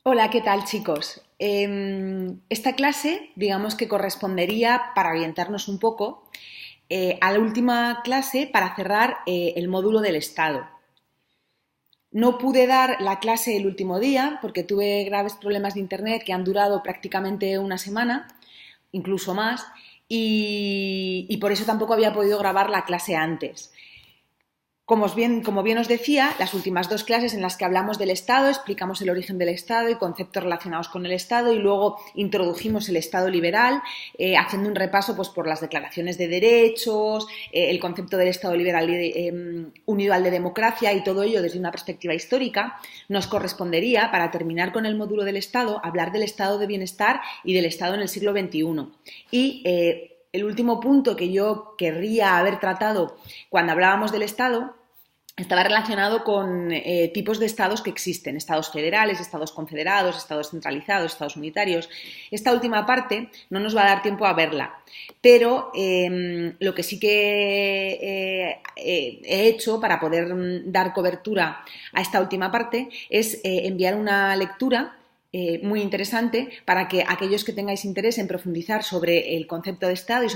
Hola, ¿qué tal, chicos? Esta clase, digamos que correspondería, para orientarnos un poco, a la última clase para cerrar el módulo del Estado. No pude dar la clase el último día porque tuve graves problemas de internet que han durado prácticamente una semana, incluso más, y por eso tampoco había podido grabar la clase antes. Como bien os decía, las últimas dos clases en las que hablamos del Estado, explicamos el origen del Estado y conceptos relacionados con el Estado y luego introdujimos el Estado liberal, haciendo un repaso pues, por las declaraciones de derechos, el concepto del Estado liberal unido al de democracia y todo ello desde una perspectiva histórica. Nos correspondería, para terminar con el módulo del Estado, hablar del estado de bienestar y del Estado en el siglo XXI. Y el último punto que yo querría haber tratado cuando hablábamos del Estado estaba relacionado con tipos de estados que existen, estados federales, estados confederados, estados centralizados, estados unitarios. Esta última parte no nos va a dar tiempo a verla, pero lo que sí que he hecho para poder dar cobertura a esta última parte es enviar una lectura muy interesante para que aquellos que tengáis interés en profundizar sobre el concepto de Estado y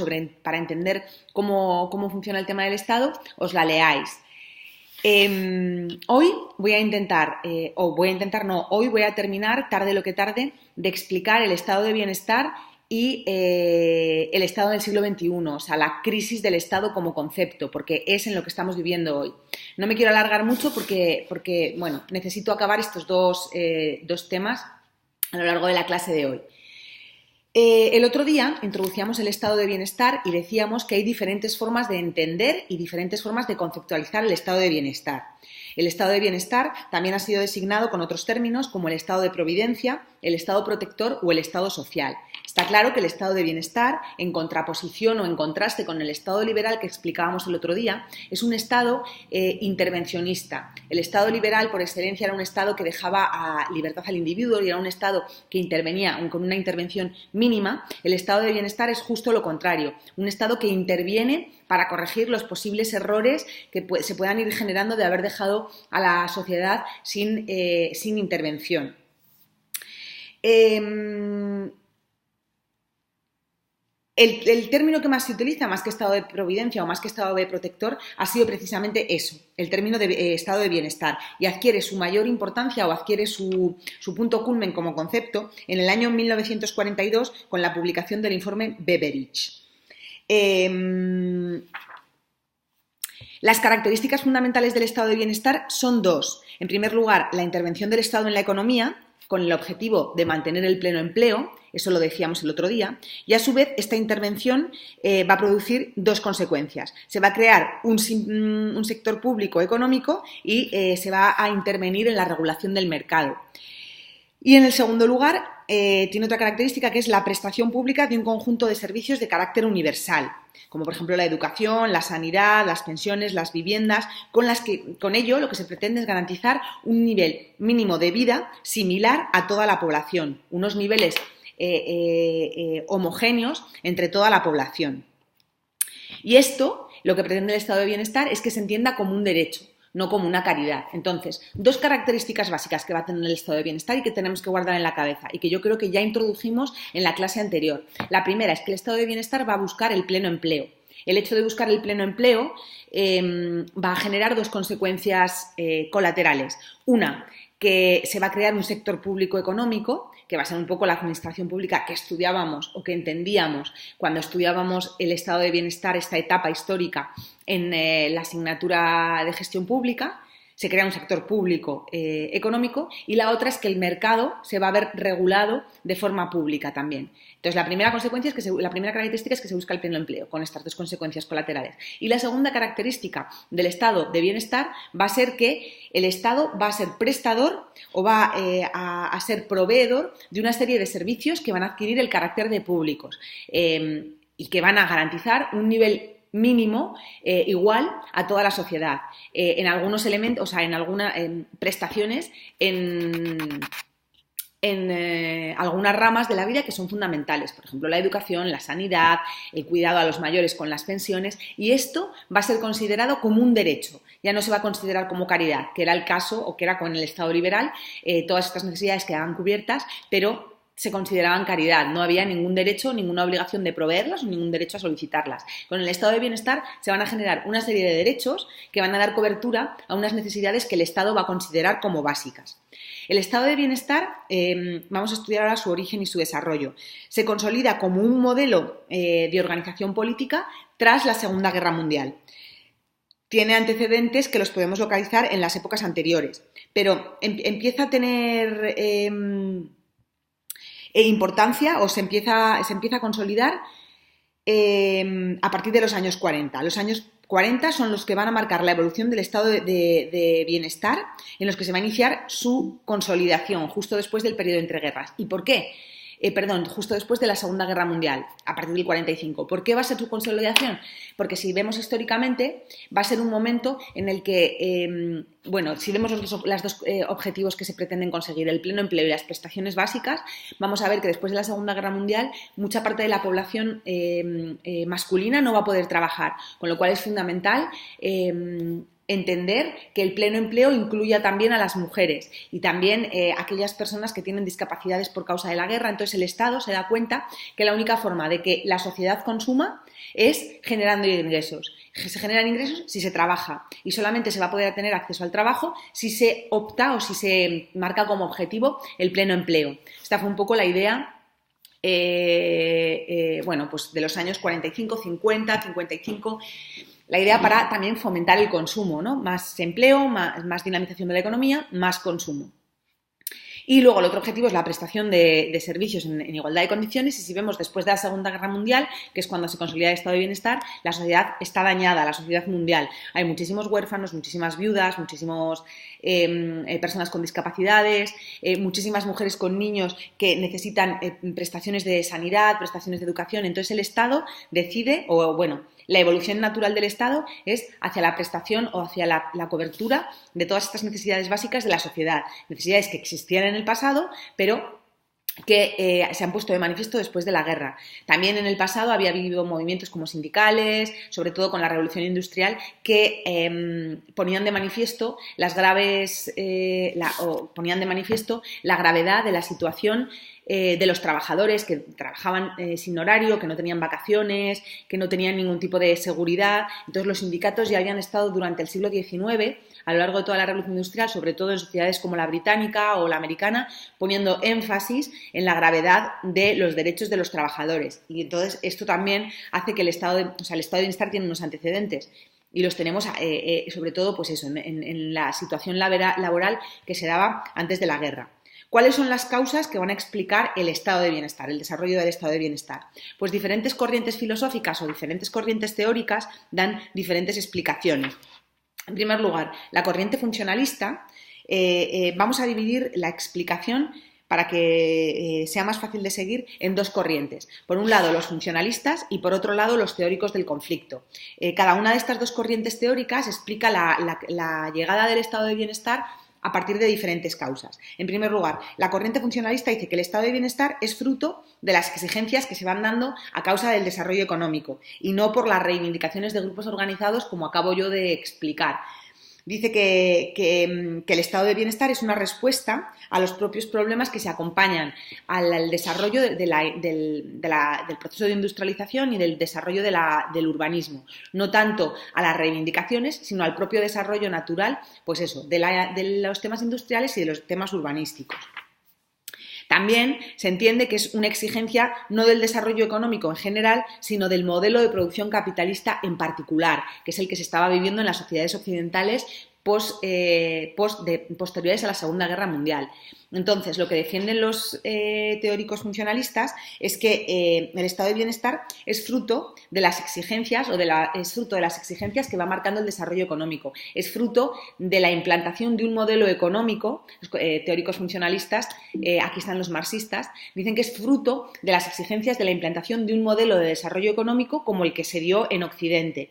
para entender cómo funciona el tema del Estado, os la leáis. Hoy voy a intentar, hoy voy a terminar, tarde lo que tarde, de explicar el estado de bienestar y el Estado del siglo XXI, o sea, la crisis del Estado como concepto, porque es en lo que estamos viviendo hoy. No me quiero alargar mucho porque bueno, necesito acabar estos dos temas a lo largo de la clase de hoy. El otro día introducíamos el estado de bienestar y decíamos que hay diferentes formas de entender y diferentes formas de conceptualizar el estado de bienestar. El estado de bienestar también ha sido designado con otros términos como el estado de providencia, el estado protector o el estado social. Está claro que el estado de bienestar, en contraposición o en contraste con el estado liberal que explicábamos el otro día, es un estado intervencionista. El estado liberal, por excelencia, era un estado que dejaba a libertad al individuo y era un estado que intervenía con una intervención mínima. El estado de bienestar es justo lo contrario, un estado que interviene para corregir los posibles errores que se puedan ir generando de haber dejado a la sociedad sin intervención. El término que más se utiliza, más que estado de providencia o más que estado de protector, ha sido precisamente eso, el término de estado de bienestar, y adquiere su mayor importancia o adquiere su punto culmen como concepto en el año 1942 con la publicación del informe Beveridge. Las características fundamentales del estado de bienestar son dos. En primer lugar, la intervención del Estado en la economía, con el objetivo de mantener el pleno empleo, eso lo decíamos el otro día, y a su vez esta intervención va a producir dos consecuencias. Se va a crear un sector público económico y se va a intervenir en la regulación del mercado. Y en el segundo lugar, tiene otra característica que es la prestación pública de un conjunto de servicios de carácter universal, como por ejemplo la educación, la sanidad, las pensiones, las viviendas, con ello lo que se pretende es garantizar un nivel mínimo de vida similar a toda la población, unos niveles homogéneos entre toda la población. Y esto, lo que pretende el estado de bienestar es que se entienda como un derecho, no como una caridad. Entonces, dos características básicas que va a tener el estado de bienestar y que tenemos que guardar en la cabeza y que yo creo que ya introdujimos en la clase anterior. La primera es que el estado de bienestar va a buscar el pleno empleo. El hecho de buscar el pleno empleo va a generar dos consecuencias colaterales. Una, que se va a crear un sector público económico, que va a ser un poco la administración pública que estudiábamos o que entendíamos cuando estudiábamos el estado de bienestar, esta etapa histórica en la asignatura de gestión pública. Se crea un sector público económico, y la otra es que el mercado se va a ver regulado de forma pública también. Entonces, la primera característica es que se busca el pleno empleo, con estas dos consecuencias colaterales. Y la segunda característica del estado de bienestar va a ser que el Estado va a ser prestador o va a ser proveedor de una serie de servicios que van a adquirir el carácter de públicos y que van a garantizar un nivel mínimo igual a toda la sociedad. En algunos elementos, o sea, en algunas prestaciones, en algunas ramas de la vida que son fundamentales, por ejemplo, la educación, la sanidad, el cuidado a los mayores con las pensiones, y esto va a ser considerado como un derecho, ya no se va a considerar como caridad, que era el caso o que era con el Estado liberal, todas estas necesidades quedaban cubiertas, pero se consideraban caridad, no había ningún derecho, ninguna obligación de proveerlas o ningún derecho a solicitarlas. Con el estado de bienestar se van a generar una serie de derechos que van a dar cobertura a unas necesidades que el Estado va a considerar como básicas. El estado de bienestar, vamos a estudiar ahora su origen y su desarrollo. Se consolida como un modelo de organización política tras la Segunda Guerra Mundial. Tiene antecedentes que los podemos localizar en las épocas anteriores, pero empieza a tener importancia o se empieza a consolidar a partir de los años 40. Los años 40 son los que van a marcar la evolución del estado de bienestar, en los que se va a iniciar su consolidación justo después del periodo entre guerras. ¿Y por qué? Justo después de la Segunda Guerra Mundial, a partir del 45. ¿Por qué va a ser su consolidación? Porque si vemos históricamente, va a ser un momento en el que, si vemos los dos objetivos que se pretenden conseguir, el pleno empleo y las prestaciones básicas, vamos a ver que después de la Segunda Guerra Mundial, mucha parte de la población masculina no va a poder trabajar, con lo cual es fundamental entender que el pleno empleo incluya también a las mujeres y también aquellas personas que tienen discapacidades por causa de la guerra. Entonces el Estado se da cuenta que la única forma de que la sociedad consuma es generando ingresos. Se generan ingresos si se trabaja y solamente se va a poder tener acceso al trabajo si se opta o si se marca como objetivo el pleno empleo. Esta fue un poco la idea de los años 45, 50, 55... La idea para también fomentar el consumo, ¿no? Más empleo, más dinamización de la economía, más consumo. Y luego el otro objetivo es la prestación de servicios en igualdad de condiciones, y si vemos después de la Segunda Guerra Mundial, que es cuando se consolida el estado de bienestar, la sociedad está dañada, la sociedad mundial. Hay muchísimos huérfanos, muchísimas viudas, muchísimas personas con discapacidades, muchísimas mujeres con niños que necesitan prestaciones de sanidad, prestaciones de educación. Entonces el Estado decide, la evolución natural del Estado es hacia la prestación o hacia la cobertura de todas estas necesidades básicas de la sociedad, necesidades que existían en el pasado, pero que se han puesto de manifiesto después de la guerra. También en el pasado había habido movimientos como sindicales, sobre todo con la revolución industrial, que ponían de manifiesto la gravedad de la situación de los trabajadores que trabajaban sin horario, que no tenían vacaciones, que no tenían ningún tipo de seguridad. Entonces los sindicatos ya habían estado durante el siglo XIX, a lo largo de toda la revolución industrial, sobre todo en sociedades como la británica o la americana, poniendo énfasis en la gravedad de los derechos de los trabajadores. Y entonces esto también hace que el estado de bienestar tiene unos antecedentes. Y los tenemos sobre todo en la situación laboral que se daba antes de la guerra. ¿Cuáles son las causas que van a explicar el estado de bienestar, el desarrollo del estado de bienestar? Pues diferentes corrientes filosóficas o diferentes corrientes teóricas dan diferentes explicaciones. En primer lugar, la corriente funcionalista, vamos a dividir la explicación para que sea más fácil de seguir en dos corrientes. Por un lado, los funcionalistas y por otro lado, los teóricos del conflicto. Cada una de estas dos corrientes teóricas explica la llegada del estado de bienestar a partir de diferentes causas. En primer lugar, la corriente funcionalista dice que el estado de bienestar es fruto de las exigencias que se van dando a causa del desarrollo económico y no por las reivindicaciones de grupos organizados, como acabo yo de explicar. Dice que el estado de bienestar es una respuesta a los propios problemas que se acompañan al desarrollo del proceso de industrialización y del desarrollo del urbanismo. No tanto a las reivindicaciones, sino al propio desarrollo natural, de los temas industriales y de los temas urbanísticos. También se entiende que es una exigencia no del desarrollo económico en general, sino del modelo de producción capitalista en particular, que es el que se estaba viviendo en las sociedades occidentales posteriores a la Segunda Guerra Mundial. Entonces, lo que defienden los teóricos funcionalistas es que el estado de bienestar es fruto de las exigencias que va marcando el desarrollo económico. Es fruto de la implantación de un modelo económico. Los teóricos funcionalistas, aquí están los marxistas, dicen que es fruto de las exigencias de la implantación de un modelo de desarrollo económico como el que se dio en Occidente.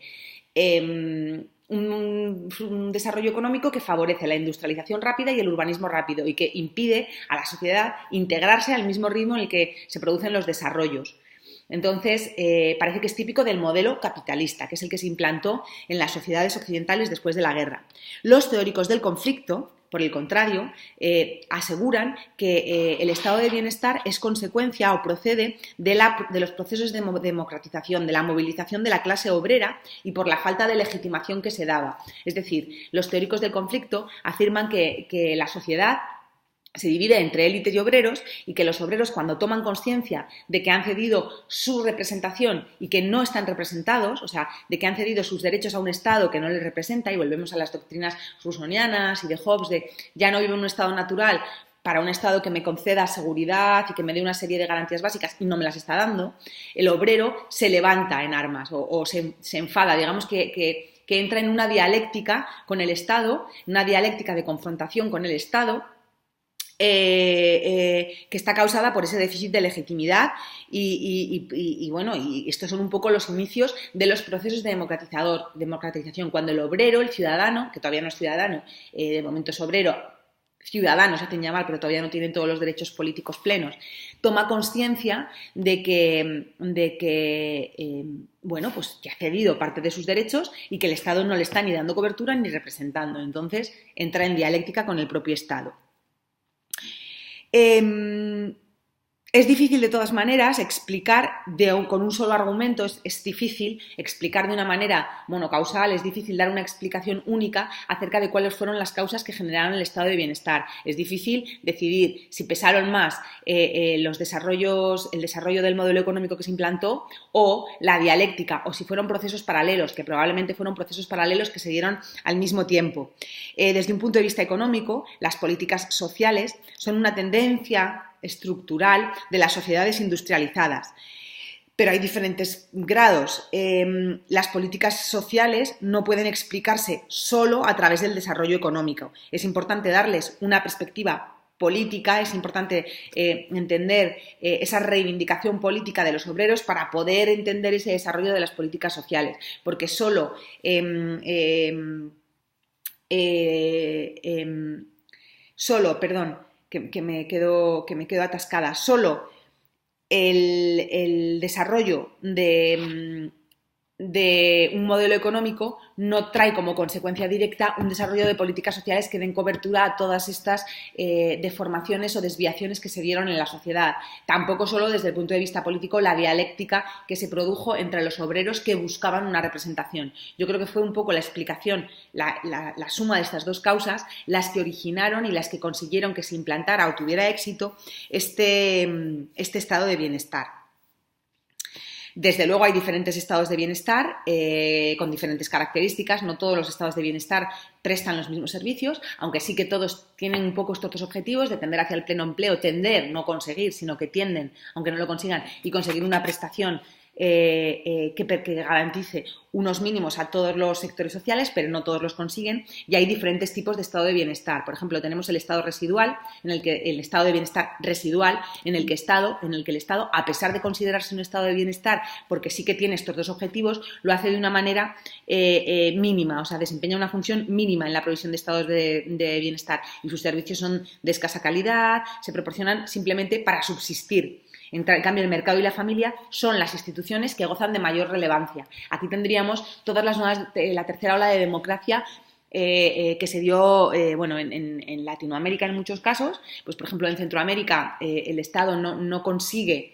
un desarrollo económico que favorece la industrialización rápida y el urbanismo rápido y que impide a la sociedad integrarse al mismo ritmo en el que se producen los desarrollos. Entonces, parece que es típico del modelo capitalista, que es el que se implantó en las sociedades occidentales después de la guerra. Los teóricos del conflicto, por el contrario, aseguran que el estado de bienestar es consecuencia o procede de los procesos de democratización, de la movilización de la clase obrera y por la falta de legitimación que se daba. Es decir, los teóricos del conflicto afirman que la sociedad se divide entre élites y obreros y que los obreros, cuando toman conciencia de que han cedido su representación y que no están representados, o sea, de que han cedido sus derechos a un Estado que no les representa, y volvemos a las doctrinas rusonianas y de Hobbes de ya no vivo en un Estado natural para un Estado que me conceda seguridad y que me dé una serie de garantías básicas y no me las está dando, el obrero se levanta en armas o se enfada, digamos que entra en una dialéctica con el Estado, una dialéctica de confrontación con el Estado, que está causada por ese déficit de legitimidad y estos son un poco los inicios de los procesos de democratización, cuando el obrero, el ciudadano, que todavía no es ciudadano, de momento es obrero, ciudadanos se hacen llamar, pero todavía no tienen todos los derechos políticos plenos, toma conciencia de que ha cedido parte de sus derechos y que el Estado no le está ni dando cobertura ni representando. Entonces entra en dialéctica con el propio Estado. Es difícil de todas maneras explicar con un solo argumento, es difícil explicar de una manera monocausal, es difícil dar una explicación única acerca de cuáles fueron las causas que generaron el estado de bienestar. Es difícil decidir si pesaron más el desarrollo del modelo económico que se implantó o la dialéctica, o si fueron procesos paralelos, que probablemente fueron procesos paralelos que se dieron al mismo tiempo. Desde un punto de vista económico, las políticas sociales son una tendencia estructural de las sociedades industrializadas. Pero hay diferentes grados. Las políticas sociales no pueden explicarse solo a través del desarrollo económico. Es importante darles una perspectiva política, es importante entender esa reivindicación política de los obreros para poder entender ese desarrollo de las políticas sociales, porque solo que me quedo atascada. Solo el desarrollo de un modelo económico no trae como consecuencia directa un desarrollo de políticas sociales que den cobertura a todas estas deformaciones o desviaciones que se dieron en la sociedad. Tampoco solo desde el punto de vista político la dialéctica que se produjo entre los obreros que buscaban una representación. Yo creo que fue un poco la explicación, la suma de estas dos causas, las que originaron y las que consiguieron que se implantara o tuviera éxito este estado de bienestar. Desde luego hay diferentes estados de bienestar con diferentes características. No todos los estados de bienestar prestan los mismos servicios, aunque sí que todos tienen un poco estos dos objetivos de tender hacia el pleno empleo, no conseguir, sino que tienden, aunque no lo consigan, y conseguir una prestación que garantice unos mínimos a todos los sectores sociales, pero no todos los consiguen, y hay diferentes tipos de estado de bienestar. Por ejemplo, tenemos el estado residual, el estado de bienestar residual, en el que el Estado, a pesar de considerarse un estado de bienestar, porque sí que tiene estos dos objetivos, lo hace de una manera mínima, o sea, desempeña una función mínima en la provisión de estados de bienestar, y sus servicios son de escasa calidad, se proporcionan simplemente para subsistir. En cambio, el mercado y la familia son las instituciones que gozan de mayor relevancia. Aquí tendríamos todas las nuevas, la tercera ola de democracia que se dio en Latinoamérica en muchos casos. Pues, por ejemplo, en Centroamérica el Estado no consigue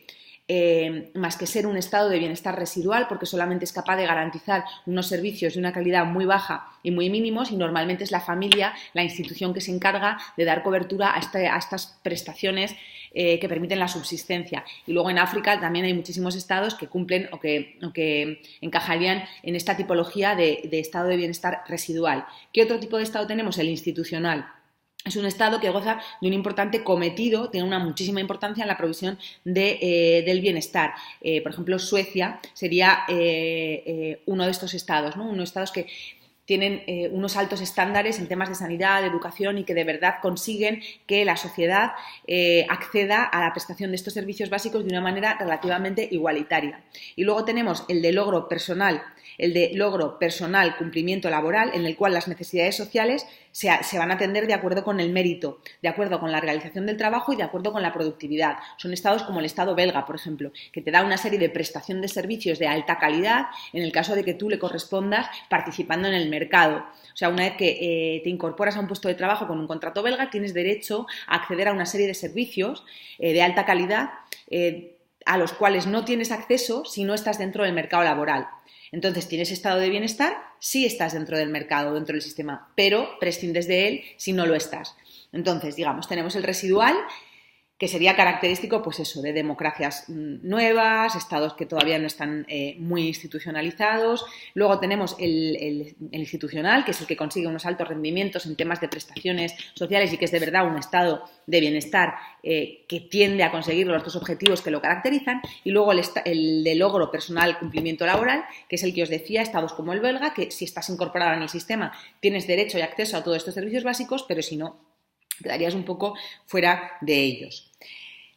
más que ser un estado de bienestar residual, porque solamente es capaz de garantizar unos servicios de una calidad muy baja y muy mínimos, y normalmente es la familia la institución que se encarga de dar cobertura a estas prestaciones que permiten la subsistencia. Y luego en África también hay muchísimos estados que cumplen o que encajarían en esta tipología de estado de bienestar residual. ¿Qué otro tipo de estado tenemos? El institucional. Es un Estado que goza de un importante cometido, tiene una muchísima importancia en la provisión del bienestar. Por ejemplo, Suecia sería uno de estos estados, ¿no? Unos estados que tienen unos altos estándares en temas de sanidad, de educación y que de verdad consiguen que la sociedad acceda a la prestación de estos servicios básicos de una manera relativamente igualitaria. Y luego tenemos el de logro personal, cumplimiento laboral, en el cual las necesidades sociales se van a atender de acuerdo con el mérito, de acuerdo con la realización del trabajo y de acuerdo con la productividad. Son estados como el estado belga, por ejemplo, que te da una serie de prestación de servicios de alta calidad en el caso de que tú le correspondas participando en el mercado. O sea, una vez que te incorporas a un puesto de trabajo con un contrato belga, tienes derecho a acceder a una serie de servicios de alta calidad a los cuales no tienes acceso si no estás dentro del mercado laboral. Entonces, ¿tienes estado de bienestar? Sí estás dentro del mercado, dentro del sistema, pero prescindes de él si no lo estás. Entonces, digamos, tenemos el residual, que sería característico, pues eso, de democracias nuevas, estados que todavía no están muy institucionalizados. Luego tenemos el institucional, que es el que consigue unos altos rendimientos en temas de prestaciones sociales y que es de verdad un estado de bienestar que tiende a conseguir los dos objetivos que lo caracterizan. Y luego el de logro personal, cumplimiento laboral, que es el que os decía, estados como el belga, que si estás incorporado en el sistema tienes derecho y acceso a todos estos servicios básicos, pero si no, quedarías un poco fuera de ellos.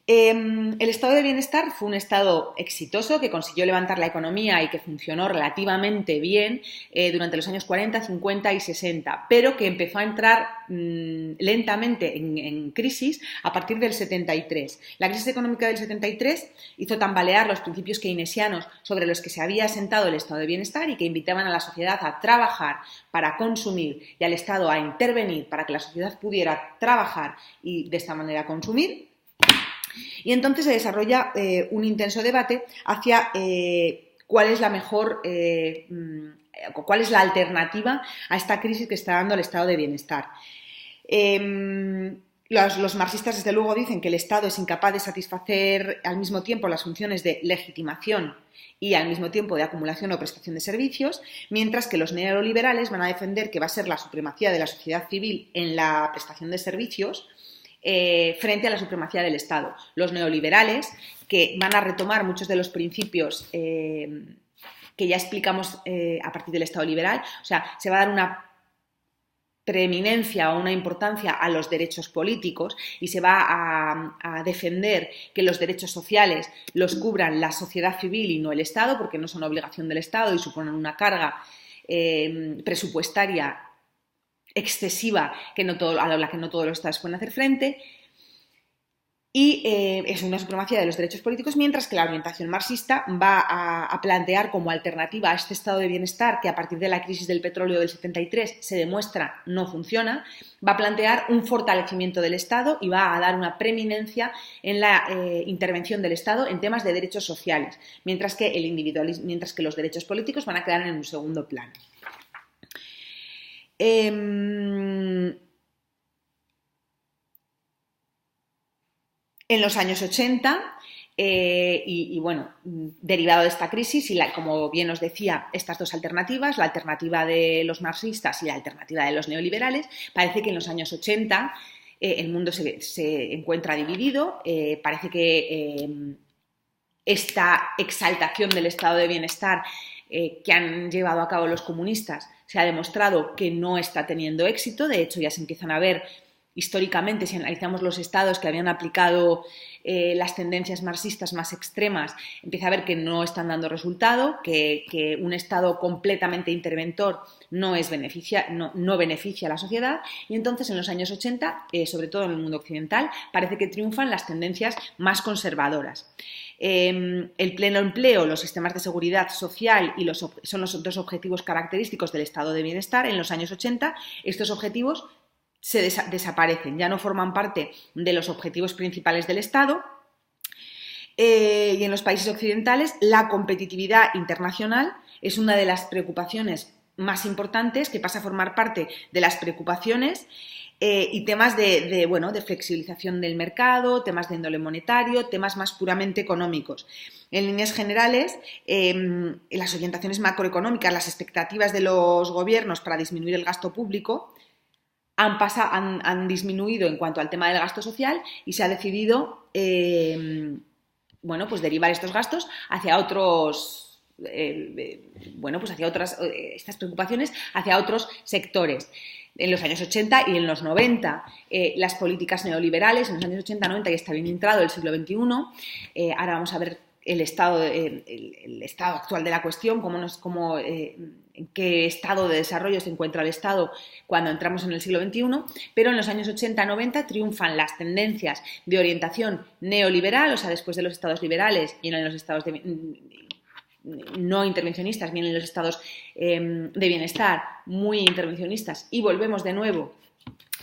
El estado de bienestar fue un estado exitoso que consiguió levantar la economía y que funcionó relativamente bien durante los años 40, 50 y 60, pero que empezó a entrar lentamente en crisis a partir del 73. La crisis económica del 73 hizo tambalear los principios keynesianos sobre los que se había asentado el estado de bienestar y que invitaban a la sociedad a trabajar para consumir y al Estado a intervenir para que la sociedad pudiera trabajar y de esta manera consumir. Y entonces se desarrolla un intenso debate hacia cuál es la mejor, cuál es la alternativa a esta crisis que está dando el estado de bienestar. Los marxistas, desde luego, dicen que el Estado es incapaz de satisfacer al mismo tiempo las funciones de legitimación y al mismo tiempo de acumulación o prestación de servicios, mientras que los neoliberales van a defender que va a ser la supremacía de la sociedad civil en la prestación de servicios frente a la supremacía del Estado. Los neoliberales, que van a retomar muchos de los principios que ya explicamos a partir del Estado liberal, o sea, se va a dar una preeminencia o una importancia a los derechos políticos y se va a defender que los derechos sociales los cubran la sociedad civil y no el Estado, porque no son obligación del Estado y suponen una carga presupuestaria excesiva a la que no todos los estados pueden hacer frente, y es una supremacía de los derechos políticos, mientras que la orientación marxista va a plantear como alternativa a este estado de bienestar que a partir de la crisis del petróleo del 73 se demuestra no funciona, va a plantear un fortalecimiento del Estado y va a dar una preeminencia en la intervención del Estado en temas de derechos sociales, mientras que los derechos políticos van a quedar en un segundo plano. En los años 80, bueno, derivado de esta crisis y como bien os decía, estas dos alternativas, la alternativa de los marxistas y la alternativa de los neoliberales, parece que en los años 80 el mundo se encuentra dividido, parece que esta exaltación del estado de bienestar que han llevado a cabo los comunistas se ha demostrado que no está teniendo éxito. De hecho, ya se empiezan a ver históricamente, si analizamos los estados que habían aplicado las tendencias marxistas más extremas, empieza a ver que no están dando resultado, que un estado completamente interventor no beneficia a la sociedad, y entonces en los años 80, sobre todo en el mundo occidental, parece que triunfan las tendencias más conservadoras. El pleno empleo, los sistemas de seguridad social son los dos objetivos característicos del estado de bienestar. En los años 80 estos objetivos desaparecen, ya no forman parte de los objetivos principales del Estado. Y en los países occidentales la competitividad internacional es una de las preocupaciones más importantes, que pasa a formar parte de las preocupaciones y temas de flexibilización del mercado, temas de índole monetario, temas más puramente económicos. En líneas generales, las orientaciones macroeconómicas, las expectativas de los gobiernos para disminuir el gasto público han disminuido en cuanto al tema del gasto social y se ha decidido derivar estos gastos hacia otros bueno, pues hacia otras, estas preocupaciones hacia otros sectores. En los años 80 y en los 90, las políticas neoliberales, en los años 80-90 ya está bien entrado el siglo XXI, ahora vamos a ver el estado actual de la cuestión, en qué estado de desarrollo se encuentra el Estado cuando entramos en el siglo XXI, pero en los años 80-90 triunfan las tendencias de orientación neoliberal, o sea, después de los estados liberales vienen los estados no intervencionistas, vienen los estados de bienestar muy intervencionistas y volvemos de nuevo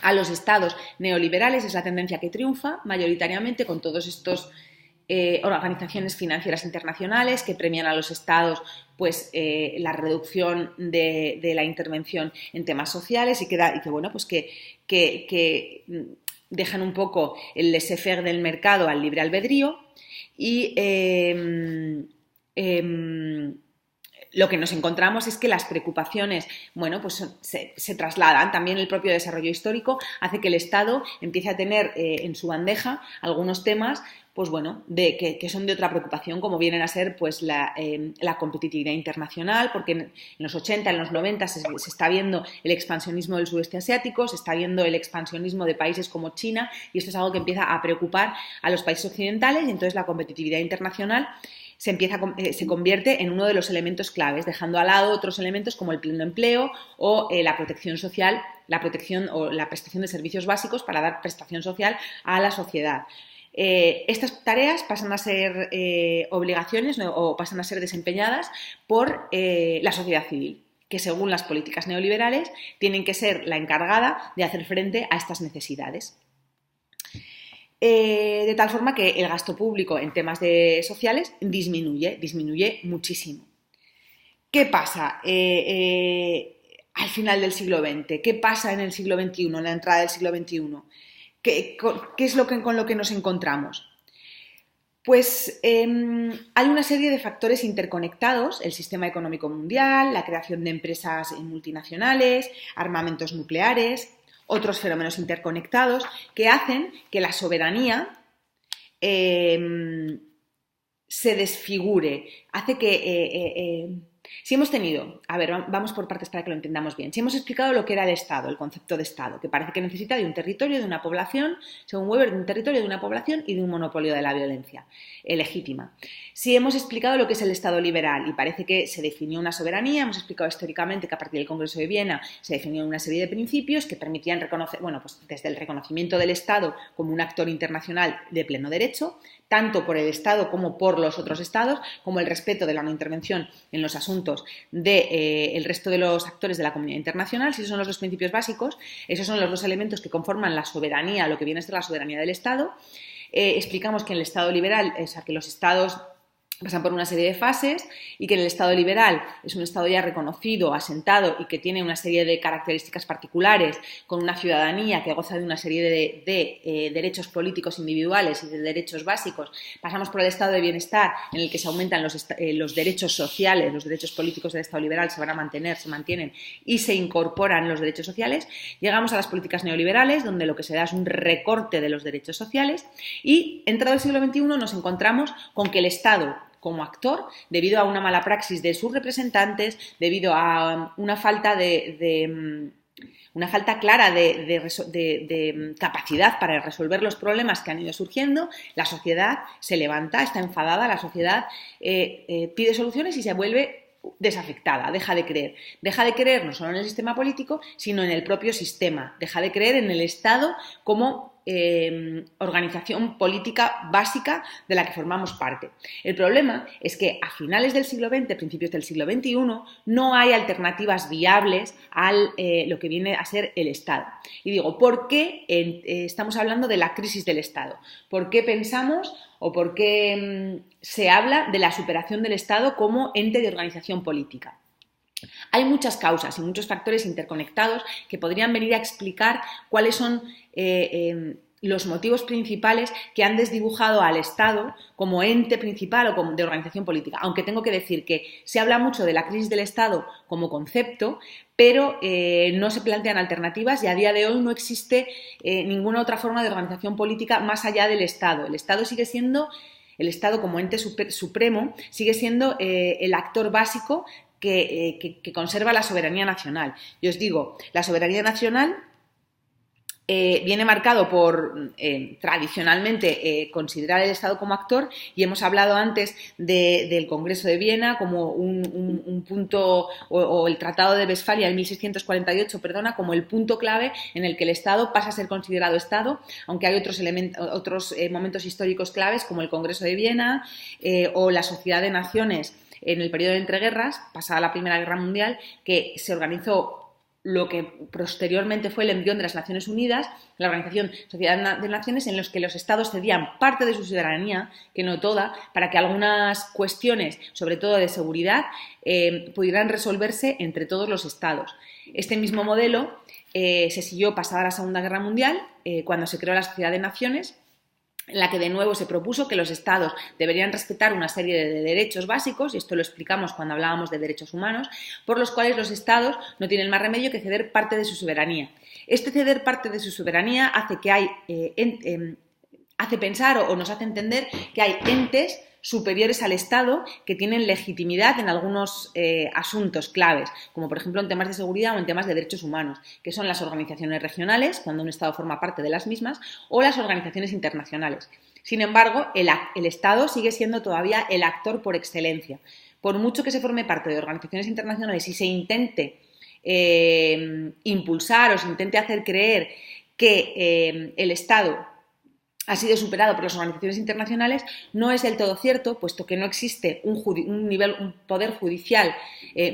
a los estados neoliberales. Es la tendencia que triunfa mayoritariamente con todos estos organizaciones financieras internacionales que premian a los estados pues la reducción de la intervención en temas sociales y que bueno, pues que dejan un poco el laissez-faire del mercado al libre albedrío y lo que nos encontramos es que las preocupaciones, bueno, pues se trasladan. También el propio desarrollo histórico hace que el Estado empiece a tener en su bandeja algunos temas, pues bueno, que son de otra preocupación, como vienen a ser pues la competitividad internacional, porque en los 80, en los 90 se está viendo el expansionismo del sudeste asiático, se está viendo el expansionismo de países como China, y esto es algo que empieza a preocupar a los países occidentales, y entonces la competitividad internacional se convierte en uno de los elementos claves, dejando al lado otros elementos como el pleno empleo o la protección social, la protección o la prestación de servicios básicos para dar prestación social a la sociedad. Estas tareas pasan a ser obligaciones o pasan a ser desempeñadas por la sociedad civil, que según las políticas neoliberales tienen que ser la encargada de hacer frente a estas necesidades. De tal forma que el gasto público en temas sociales disminuye muchísimo. ¿Qué pasa al final del siglo XX? ¿Qué pasa en el siglo XXI, en la entrada del siglo XXI? ¿Qué es con lo que nos encontramos? Pues hay una serie de factores interconectados: el sistema económico mundial, la creación de empresas multinacionales, armamentos nucleares, otros fenómenos interconectados que hacen que la soberanía se desfigure, hace que... si hemos tenido, a ver, vamos por partes para que lo entendamos bien. Si hemos explicado lo que era el Estado, el concepto de Estado, que parece que necesita de un territorio, de una población, según Weber, de un territorio, de una población y de un monopolio de la violencia legítima. Si hemos explicado lo que es el Estado liberal y parece que se definió una soberanía, hemos explicado históricamente que a partir del Congreso de Viena se definió una serie de principios que permitían reconocer, bueno, pues desde el reconocimiento del Estado como un actor internacional de pleno derecho, tanto por el Estado como por los otros Estados, como el respeto de la no intervención en los asuntos del resto de los actores de la comunidad internacional. Si esos son los dos principios básicos, esos son los dos elementos que conforman la soberanía, lo que viene a ser la soberanía del Estado. Explicamos que en el Estado liberal, o sea, que los Estados pasan por una serie de fases y que en el Estado liberal es un Estado ya reconocido, asentado y que tiene una serie de características particulares, con una ciudadanía que goza de una serie de derechos políticos individuales y de derechos básicos. Pasamos por el Estado de bienestar, en el que se aumentan los derechos sociales, los derechos políticos del Estado liberal se van a mantener, se mantienen y se incorporan los derechos sociales. Llegamos a las políticas neoliberales, donde lo que se da es un recorte de los derechos sociales, y entrado el siglo XXI nos encontramos con que el Estado como actor, debido a una mala praxis de sus representantes, debido a una falta clara de capacidad para resolver los problemas que han ido surgiendo, la sociedad se levanta, está enfadada, la sociedad pide soluciones y se vuelve desafectada, deja de creer no solo en el sistema político, sino en el propio sistema, deja de creer en el Estado como organización política básica de la que formamos parte. El problema es que a finales del siglo XX, principios del siglo XXI, no hay alternativas viables a lo que viene a ser el Estado. Y digo, ¿por qué estamos hablando de la crisis del Estado? ¿Por qué pensamos o por qué se habla de la superación del Estado como ente de organización política? Hay muchas causas y muchos factores interconectados que podrían venir a explicar cuáles son los motivos principales que han desdibujado al Estado como ente principal o como de organización política. Aunque tengo que decir que se habla mucho de la crisis del Estado como concepto, pero no se plantean alternativas y a día de hoy no existe ninguna otra forma de organización política más allá del Estado. El Estado sigue siendo El Estado, como ente supremo, sigue siendo el actor básico que conserva la soberanía nacional. Yo os digo, la soberanía nacional viene marcado por, tradicionalmente, considerar el Estado como actor, y hemos hablado antes del Congreso de Viena como un punto, o el Tratado de Westfalia en 1648, como el punto clave en el que el Estado pasa a ser considerado Estado, aunque hay otros momentos históricos claves como el Congreso de Viena o la Sociedad de Naciones en el periodo de entreguerras, pasada la Primera Guerra Mundial, que se organizó lo que posteriormente fue el embrión de las Naciones Unidas, la Organización Sociedad de Naciones, en los que los estados cedían parte de su soberanía, que no toda, para que algunas cuestiones, sobre todo de seguridad, pudieran resolverse entre todos los estados. Este mismo modelo se siguió pasada la Segunda Guerra Mundial, cuando se creó la Sociedad de Naciones, en la que de nuevo se propuso que los estados deberían respetar una serie de derechos básicos, y esto lo explicamos cuando hablábamos de derechos humanos, por los cuales los estados no tienen más remedio que ceder parte de su soberanía. Este ceder parte de su soberanía hace pensar o nos hace entender que hay entes superiores al Estado que tienen legitimidad en algunos asuntos claves, como por ejemplo en temas de seguridad o en temas de derechos humanos, que son las organizaciones regionales, cuando un Estado forma parte de las mismas, o las organizaciones internacionales. Sin embargo, el Estado sigue siendo todavía el actor por excelencia. Por mucho que se forme parte de organizaciones internacionales y se intente impulsar o se intente hacer creer que el Estado ha sido superado por las organizaciones internacionales, no es del todo cierto, puesto que no existe un poder judicial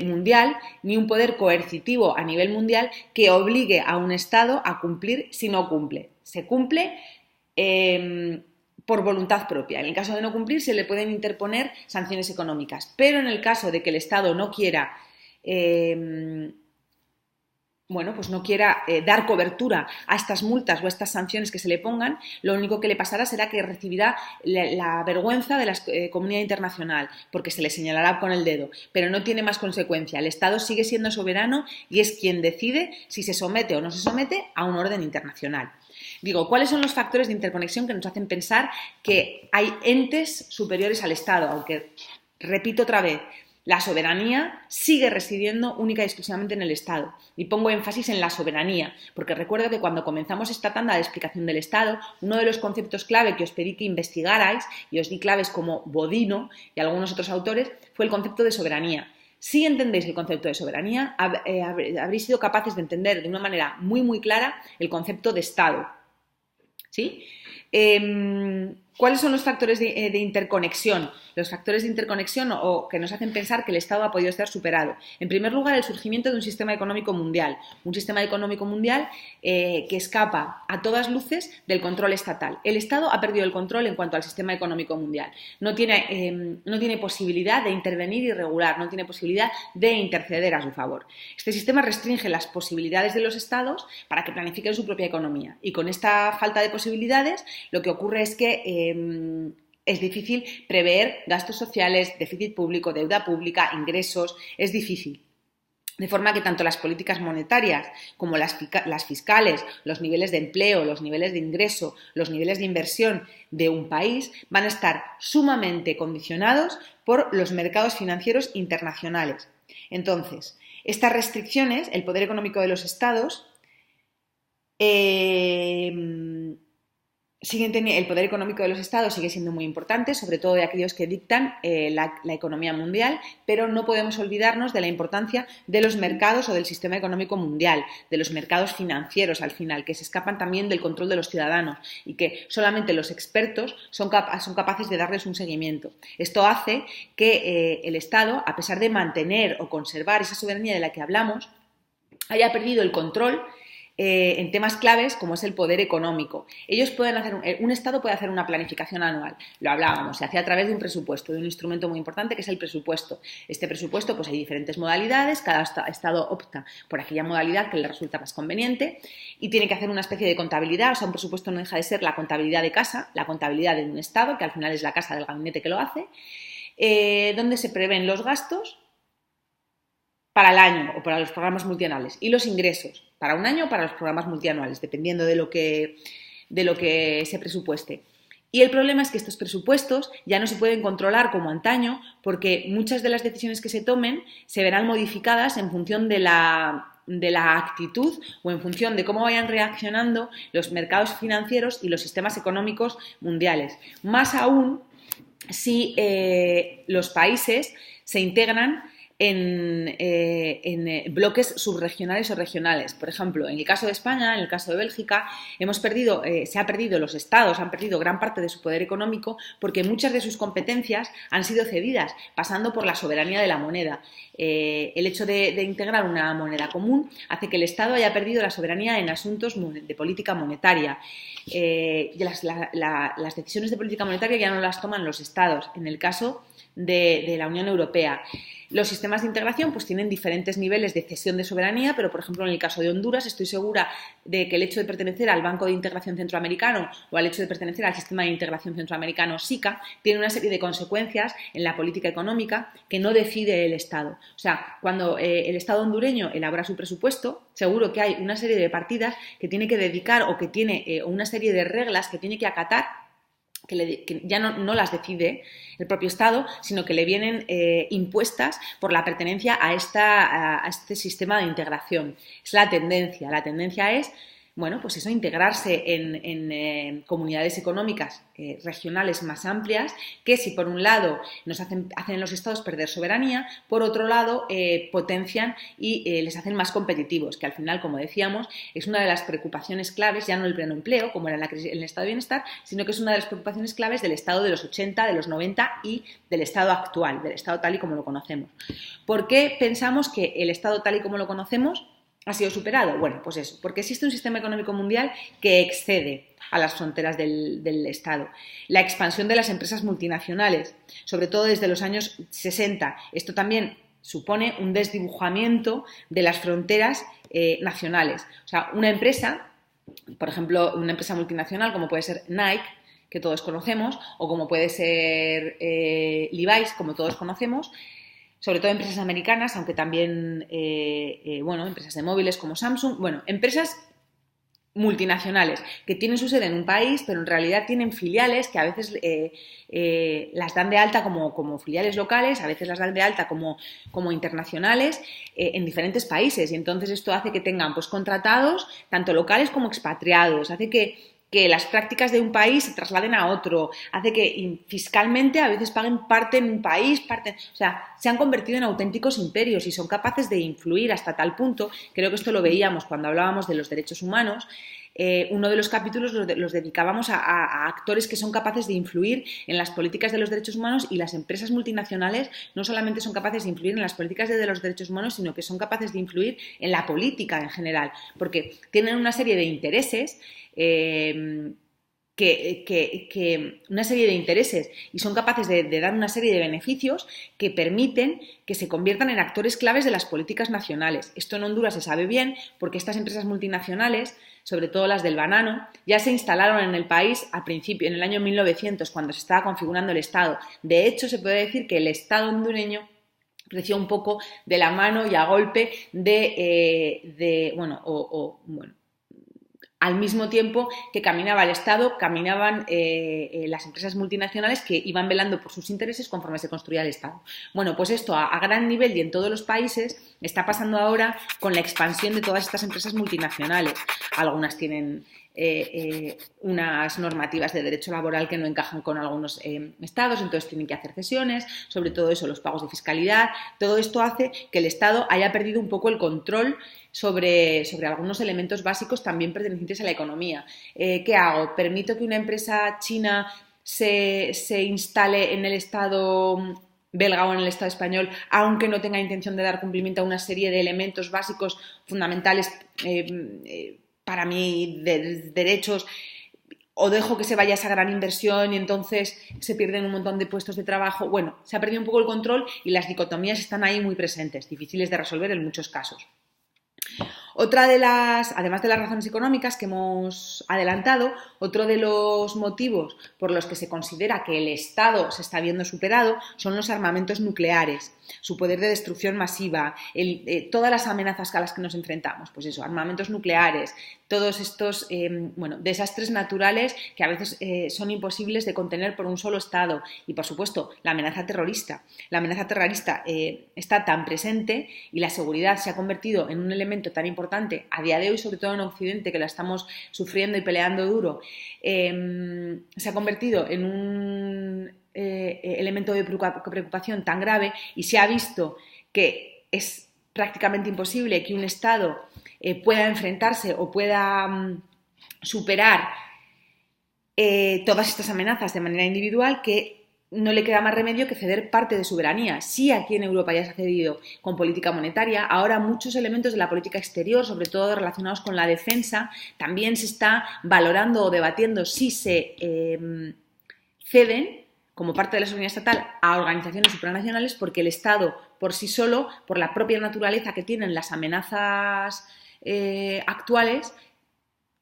mundial ni un poder coercitivo a nivel mundial que obligue a un Estado a cumplir si no cumple. Se cumple por voluntad propia. En el caso de no cumplir, se le pueden interponer sanciones económicas, pero en el caso de que el Estado no quiera no quiera dar cobertura a estas multas o a estas sanciones que se le pongan, lo único que le pasará será que recibirá la vergüenza de la comunidad internacional, porque se le señalará con el dedo, pero no tiene más consecuencia. El Estado sigue siendo soberano y es quien decide si se somete o no se somete a un orden internacional. Digo, ¿cuáles son los factores de interconexión que nos hacen pensar que hay entes superiores al Estado? Aunque, repito otra vez, la soberanía sigue residiendo única y exclusivamente en el Estado. Y pongo énfasis en la soberanía, porque recuerdo que cuando comenzamos esta tanda de explicación del Estado, uno de los conceptos clave que os pedí que investigarais, y os di claves como Bodino y algunos otros autores, fue el concepto de soberanía. Si entendéis el concepto de soberanía, habréis sido capaces de entender de una manera muy, muy clara el concepto de Estado. ¿Sí? ¿Cuáles son los factores de interconexión? Los factores de interconexión o que nos hacen pensar que el Estado ha podido estar superado. En primer lugar, el surgimiento de un sistema económico mundial. Un sistema económico mundial que escapa a todas luces del control estatal. El Estado ha perdido el control en cuanto al sistema económico mundial. No tiene posibilidad de intervenir y regular, no tiene posibilidad de interceder a su favor. Este sistema restringe las posibilidades de los Estados para que planifiquen su propia economía. Y con esta falta de posibilidades, lo que ocurre es que es difícil prever gastos sociales, déficit público, deuda pública, ingresos, es difícil. De forma que tanto las políticas monetarias como las fiscales, los niveles de empleo, los niveles de ingreso, los niveles de inversión de un país van a estar sumamente condicionados por los mercados financieros internacionales. Entonces, estas restricciones, el poder económico de los estados, el poder económico de los estados sigue siendo muy importante, sobre todo de aquellos que dictan la economía mundial, pero no podemos olvidarnos de la importancia de los mercados o del sistema económico mundial, de los mercados financieros al final, que se escapan también del control de los ciudadanos y que solamente los expertos son capaces de darles un seguimiento. Esto hace que el Estado, a pesar de mantener o conservar esa soberanía de la que hablamos, haya perdido el control en temas claves como es el poder económico. Ellos pueden hacer, un Estado puede hacer una planificación anual, lo hablábamos, se hace a través de un presupuesto, de un instrumento muy importante que es el presupuesto. Este presupuesto, pues hay diferentes modalidades, cada Estado opta por aquella modalidad que le resulta más conveniente y tiene que hacer una especie de contabilidad, o sea, un presupuesto no deja de ser la contabilidad de casa, la contabilidad de un Estado, que al final es la casa del gabinete que lo hace, donde se prevén los gastos para el año o para los programas multianuales y los ingresos para un año o para los programas multianuales, dependiendo de lo que se presupueste. Y el problema es que estos presupuestos ya no se pueden controlar como antaño porque muchas de las decisiones que se tomen se verán modificadas en función de la actitud o en función de cómo vayan reaccionando los mercados financieros y los sistemas económicos mundiales. Más aún si los países se integran en bloques subregionales o regionales. Por ejemplo, en el caso de España, en el caso de Bélgica, los estados han perdido gran parte de su poder económico porque muchas de sus competencias han sido cedidas, pasando por la soberanía de la moneda. El hecho de integrar una moneda común hace que el Estado haya perdido la soberanía en asuntos de política monetaria. Las decisiones de política monetaria ya no las toman los estados, en el caso de la Unión Europea. Los sistemas de integración pues tienen diferentes niveles de cesión de soberanía, pero por ejemplo en el caso de Honduras estoy segura de que el hecho de pertenecer al Banco de Integración Centroamericano o al hecho de pertenecer al Sistema de Integración Centroamericano SICA tiene una serie de consecuencias en la política económica que no decide el Estado. O sea, cuando el Estado hondureño elabora su presupuesto, seguro que hay una serie de partidas que tiene que dedicar o que tiene una serie de reglas que tiene que acatar que ya no las decide el propio Estado, sino que le vienen impuestas por la pertenencia a este sistema de integración. Es la tendencia. La tendencia es, bueno, pues eso, integrarse en comunidades económicas regionales más amplias que si por un lado nos hacen los estados perder soberanía, por otro lado potencian y les hacen más competitivos, que al final, como decíamos, es una de las preocupaciones claves, ya no el pleno empleo, como era en el estado de bienestar, sino que es una de las preocupaciones claves del estado de los 80, de los 90 y del estado actual, del estado tal y como lo conocemos. ¿Por qué pensamos que el estado tal y como lo conocemos ha sido superado? Bueno, pues eso, porque existe un sistema económico mundial que excede a las fronteras del Estado. La expansión de las empresas multinacionales, sobre todo desde los años 60. Esto también supone un desdibujamiento de las fronteras nacionales. O sea, una empresa, por ejemplo, una empresa multinacional como puede ser Nike, que todos conocemos, o como puede ser Levi's, como todos conocemos, sobre todo empresas americanas, aunque también, empresas de móviles como Samsung, empresas multinacionales que tienen su sede en un país, pero en realidad tienen filiales que a veces las dan de alta como filiales locales, a veces las dan de alta como internacionales en diferentes países, y entonces esto hace que tengan pues contratados tanto locales como expatriados, hace que las prácticas de un país se trasladen a otro, hace que fiscalmente a veces paguen parte en un país, se han convertido en auténticos imperios y son capaces de influir hasta tal punto, creo que esto lo veíamos cuando hablábamos de los derechos humanos. Uno de los capítulos los dedicábamos a actores que son capaces de influir en las políticas de los derechos humanos, y las empresas multinacionales no solamente son capaces de influir en las políticas de los derechos humanos, sino que son capaces de influir en la política en general, porque tienen una serie de intereses una serie de intereses y son capaces de dar una serie de beneficios que permiten que se conviertan en actores claves de las políticas nacionales. Esto en Honduras se sabe bien porque estas empresas multinacionales, sobre todo las del banano, ya se instalaron en el país al principio, en el año 1900, cuando se estaba configurando el Estado. De hecho, se puede decir que el Estado hondureño creció un poco de la mano y a golpe al mismo tiempo que caminaba el Estado, caminaban las empresas multinacionales que iban velando por sus intereses conforme se construía el Estado. Bueno, pues esto a gran nivel y en todos los países está pasando ahora con la expansión de todas estas empresas multinacionales. Algunas tienen unas normativas de derecho laboral que no encajan con algunos estados, entonces tienen que hacer cesiones, sobre todo eso, los pagos de fiscalidad. Todo esto hace que el Estado haya perdido un poco el control sobre algunos elementos básicos también pertenecientes a la economía. ¿Qué hago? ¿Permito que una empresa china se instale en el Estado belga o en el Estado español, aunque no tenga intención de dar cumplimiento a una serie de elementos básicos fundamentales para mí de derechos, o dejo que se vaya esa gran inversión y entonces se pierden un montón de puestos de trabajo? Bueno, se ha perdido un poco el control y las dicotomías están ahí muy presentes, difíciles de resolver en muchos casos. Además de las razones económicas que hemos adelantado, otro de los motivos por los que se considera que el Estado se está viendo superado son los armamentos nucleares, su poder de destrucción masiva, todas las amenazas a las que nos enfrentamos, pues eso, armamentos nucleares, todos estos desastres naturales que a veces son imposibles de contener por un solo Estado y, por supuesto, la amenaza terrorista. La amenaza terrorista está tan presente y la seguridad se ha convertido en un elemento tan importante a día de hoy, sobre todo en Occidente, que la estamos sufriendo y peleando duro, se ha convertido en un elemento de preocupación tan grave y se ha visto que es prácticamente imposible que un Estado pueda enfrentarse o pueda superar todas estas amenazas de manera individual, que no le queda más remedio que ceder parte de soberanía. Sí, aquí en Europa ya se ha cedido con política monetaria, ahora muchos elementos de la política exterior, sobre todo relacionados con la defensa, también se está valorando o debatiendo si se ceden como parte de la soberanía estatal a organizaciones supranacionales, porque el Estado por sí solo, por la propia naturaleza que tienen las amenazas actuales,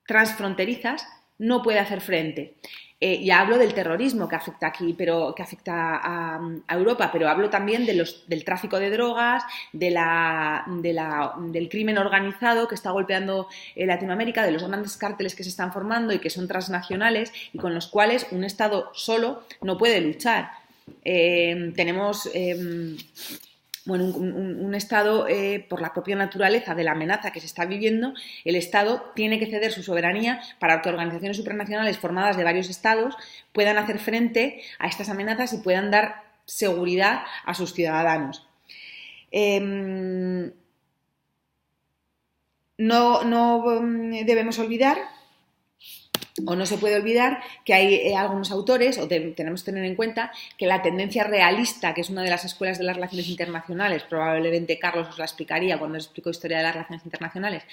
transfronterizas, no puede hacer frente. Ya hablo del terrorismo que afecta aquí, pero que afecta a Europa, pero hablo también del tráfico de drogas, del crimen organizado que está golpeando Latinoamérica, de los grandes cárteles que se están formando y que son transnacionales y con los cuales un Estado solo no puede luchar. Tenemos un Estado, por la propia naturaleza de la amenaza que se está viviendo, el Estado tiene que ceder su soberanía para que organizaciones supranacionales formadas de varios Estados puedan hacer frente a estas amenazas y puedan dar seguridad a sus ciudadanos. No debemos olvidar, o no se puede olvidar, que hay algunos autores, tenemos que tener en cuenta que la tendencia realista, que es una de las escuelas de las relaciones internacionales, probablemente Carlos os la explicaría cuando os explico historia de las relaciones internacionales,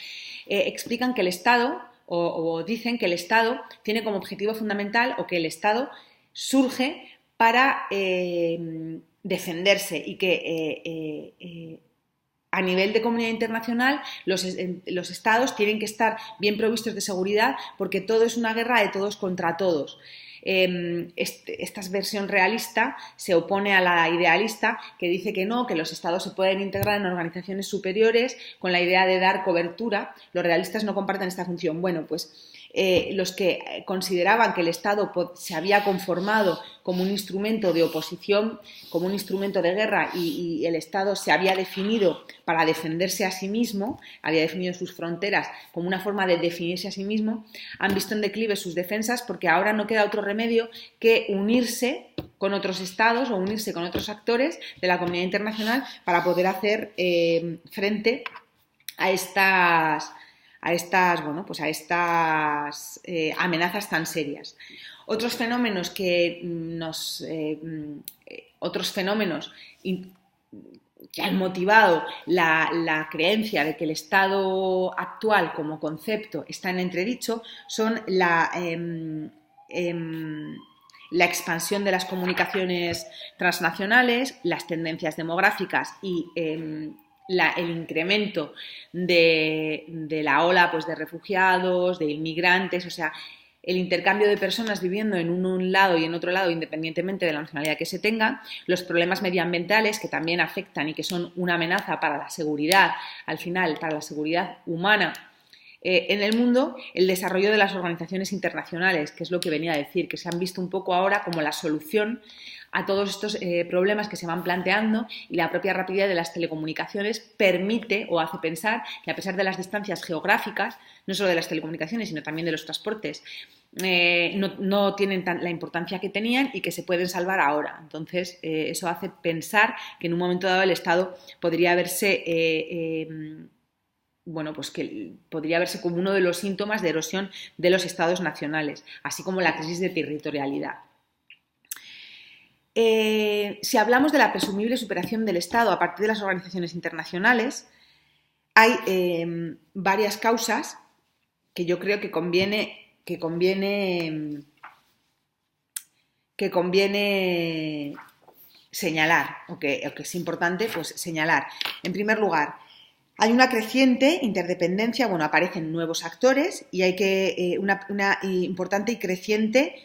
explican que el Estado, o dicen que el Estado tiene como objetivo fundamental, o que el Estado surge para defenderse y que a nivel de comunidad internacional, los Estados tienen que estar bien provistos de seguridad porque todo es una guerra de todos contra todos. Esta versión realista se opone a la idealista, que dice que no, que los Estados se pueden integrar en organizaciones superiores con la idea de dar cobertura. Los realistas no comparten esta función. Bueno, pues los que consideraban que el Estado se había conformado como un instrumento de oposición, como un instrumento de guerra y el Estado se había definido para defenderse a sí mismo, había definido sus fronteras como una forma de definirse a sí mismo, han visto en declive sus defensas porque ahora no queda otro remedio que unirse con otros Estados o unirse con otros actores de la comunidad internacional para poder hacer frente a estas amenazas tan serias. Otros fenómenos que han motivado la creencia de que el Estado actual como concepto está en entredicho son la expansión de las comunicaciones transnacionales, las tendencias demográficas y el incremento de la ola pues, de refugiados, de inmigrantes, o sea, el intercambio de personas viviendo en un lado y en otro lado, independientemente de la nacionalidad que se tenga, los problemas medioambientales que también afectan y que son una amenaza para la seguridad, al final, para la seguridad humana en el mundo, el desarrollo de las organizaciones internacionales, que es lo que venía a decir, que se han visto un poco ahora como la solución a todos estos problemas que se van planteando, y la propia rapidez de las telecomunicaciones permite o hace pensar que, a pesar de las distancias geográficas, no solo de las telecomunicaciones, sino también de los transportes, no tienen la importancia que tenían y que se pueden salvar ahora. Entonces, eso hace pensar que en un momento dado el Estado podría verse que podría verse como uno de los síntomas de erosión de los estados nacionales, así como la crisis de territorialidad. Si hablamos de la presumible superación del Estado a partir de las organizaciones internacionales, hay varias causas que yo creo que conviene señalar, o que es importante pues, señalar. En primer lugar, Hay una creciente interdependencia, bueno, aparecen nuevos actores y hay una importante y creciente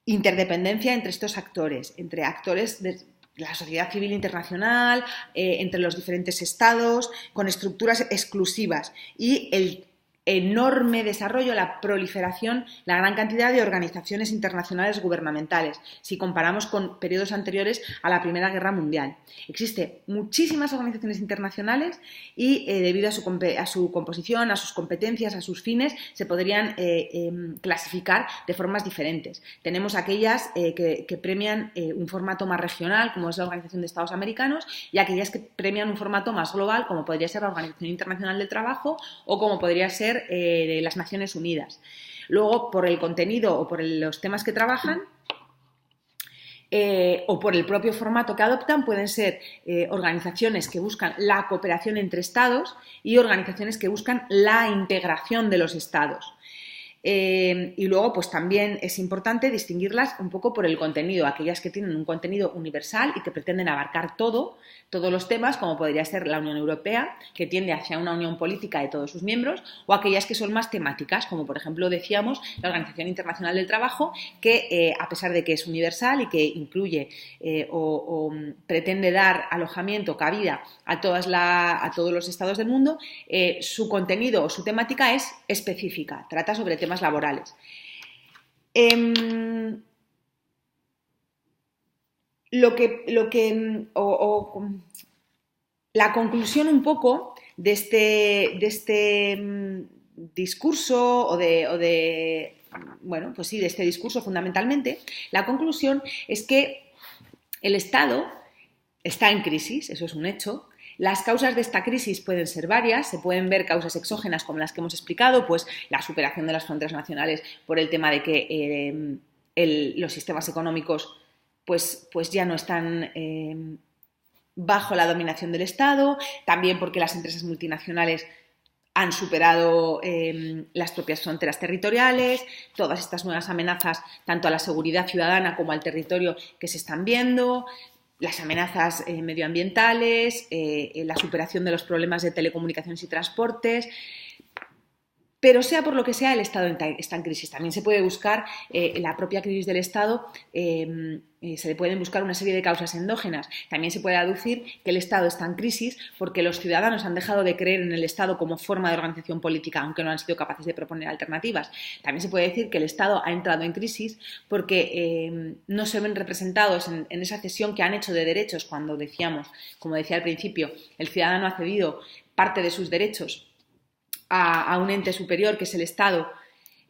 interdependencia entre estos actores, entre actores de la sociedad civil internacional, entre los diferentes estados, con estructuras exclusivas y el enorme desarrollo, la proliferación, la gran cantidad de organizaciones internacionales gubernamentales, si comparamos con periodos anteriores a la Primera Guerra Mundial. Existen muchísimas organizaciones internacionales y debido a su composición, a sus competencias, a sus fines, se podrían clasificar de formas diferentes. Tenemos aquellas que premian un formato más regional, como es la Organización de Estados Americanos, y aquellas que premian un formato más global, como podría ser la Organización Internacional del Trabajo o como podría ser de las Naciones Unidas. Luego, por el contenido o por los temas que trabajan, o por el propio formato que adoptan, pueden ser organizaciones que buscan la cooperación entre estados y organizaciones que buscan la integración de los estados. Y luego, pues también es importante distinguirlas un poco por el contenido, aquellas que tienen un contenido universal y que pretenden abarcar todos los temas, como podría ser la Unión Europea, que tiende hacia una unión política de todos sus miembros, o aquellas que son más temáticas, como por ejemplo decíamos la Organización Internacional del Trabajo, que a pesar de que es universal y que incluye o pretende dar alojamiento, cabida a todos los estados del mundo, su contenido o su temática es específica, trata sobre temas laborales. La conclusión un poco de este discurso de este discurso fundamentalmente, la conclusión es que el Estado está en crisis, eso es un hecho. Las causas de esta crisis pueden ser varias, se pueden ver causas exógenas como las que hemos explicado, pues la superación de las fronteras nacionales por el tema de que los sistemas económicos pues ya no están bajo la dominación del Estado, también porque las empresas multinacionales han superado las propias fronteras territoriales, todas estas nuevas amenazas tanto a la seguridad ciudadana como al territorio que se están viendo, las amenazas medioambientales, la superación de los problemas de telecomunicaciones y transportes. Pero sea por lo que sea, el Estado está en crisis. También se puede buscar la propia crisis del Estado, se le pueden buscar una serie de causas endógenas. También se puede aducir que el Estado está en crisis porque los ciudadanos han dejado de creer en el Estado como forma de organización política, aunque no han sido capaces de proponer alternativas. También se puede decir que el Estado ha entrado en crisis porque no se ven representados en esa cesión que han hecho de derechos cuando decíamos, como decía al principio, el ciudadano ha cedido parte de sus derechos a un ente superior que es el Estado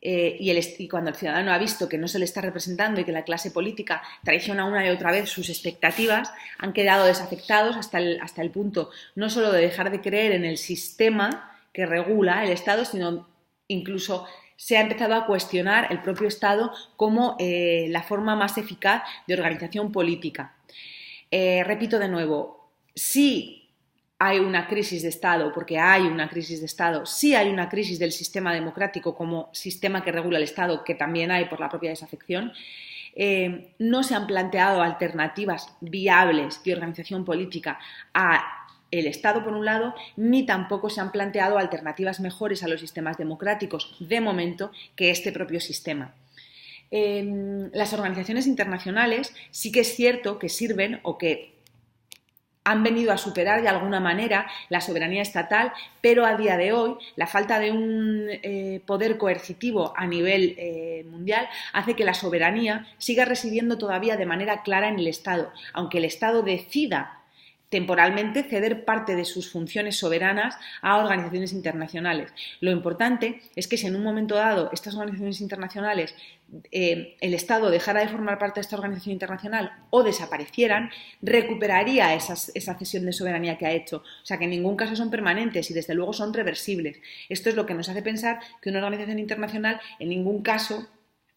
y cuando el ciudadano ha visto que no se le está representando y que la clase política traiciona una y otra vez sus expectativas, han quedado desafectados hasta el punto no solo de dejar de creer en el sistema que regula el Estado, sino incluso se ha empezado a cuestionar el propio Estado como la forma más eficaz de organización política. Repito de nuevo, sí hay una crisis de Estado, porque hay una crisis de Estado, sí hay una crisis del sistema democrático como sistema que regula el Estado, que también hay por la propia desafección. No se han planteado alternativas viables de organización política a el Estado por un lado, ni tampoco se han planteado alternativas mejores a los sistemas democráticos de momento que este propio sistema. Las organizaciones internacionales sí que es cierto que sirven o que han venido a superar de alguna manera la soberanía estatal, pero a día de hoy la falta de un poder coercitivo a nivel mundial hace que la soberanía siga residiendo todavía de manera clara en el Estado, aunque el Estado decida temporalmente ceder parte de sus funciones soberanas a organizaciones internacionales. Lo importante es que si en un momento dado estas organizaciones internacionales, el Estado dejara de formar parte de esta organización internacional o desaparecieran, recuperaría esa cesión de soberanía que ha hecho. O sea que en ningún caso son permanentes y desde luego son reversibles. Esto es lo que nos hace pensar que una organización internacional en ningún caso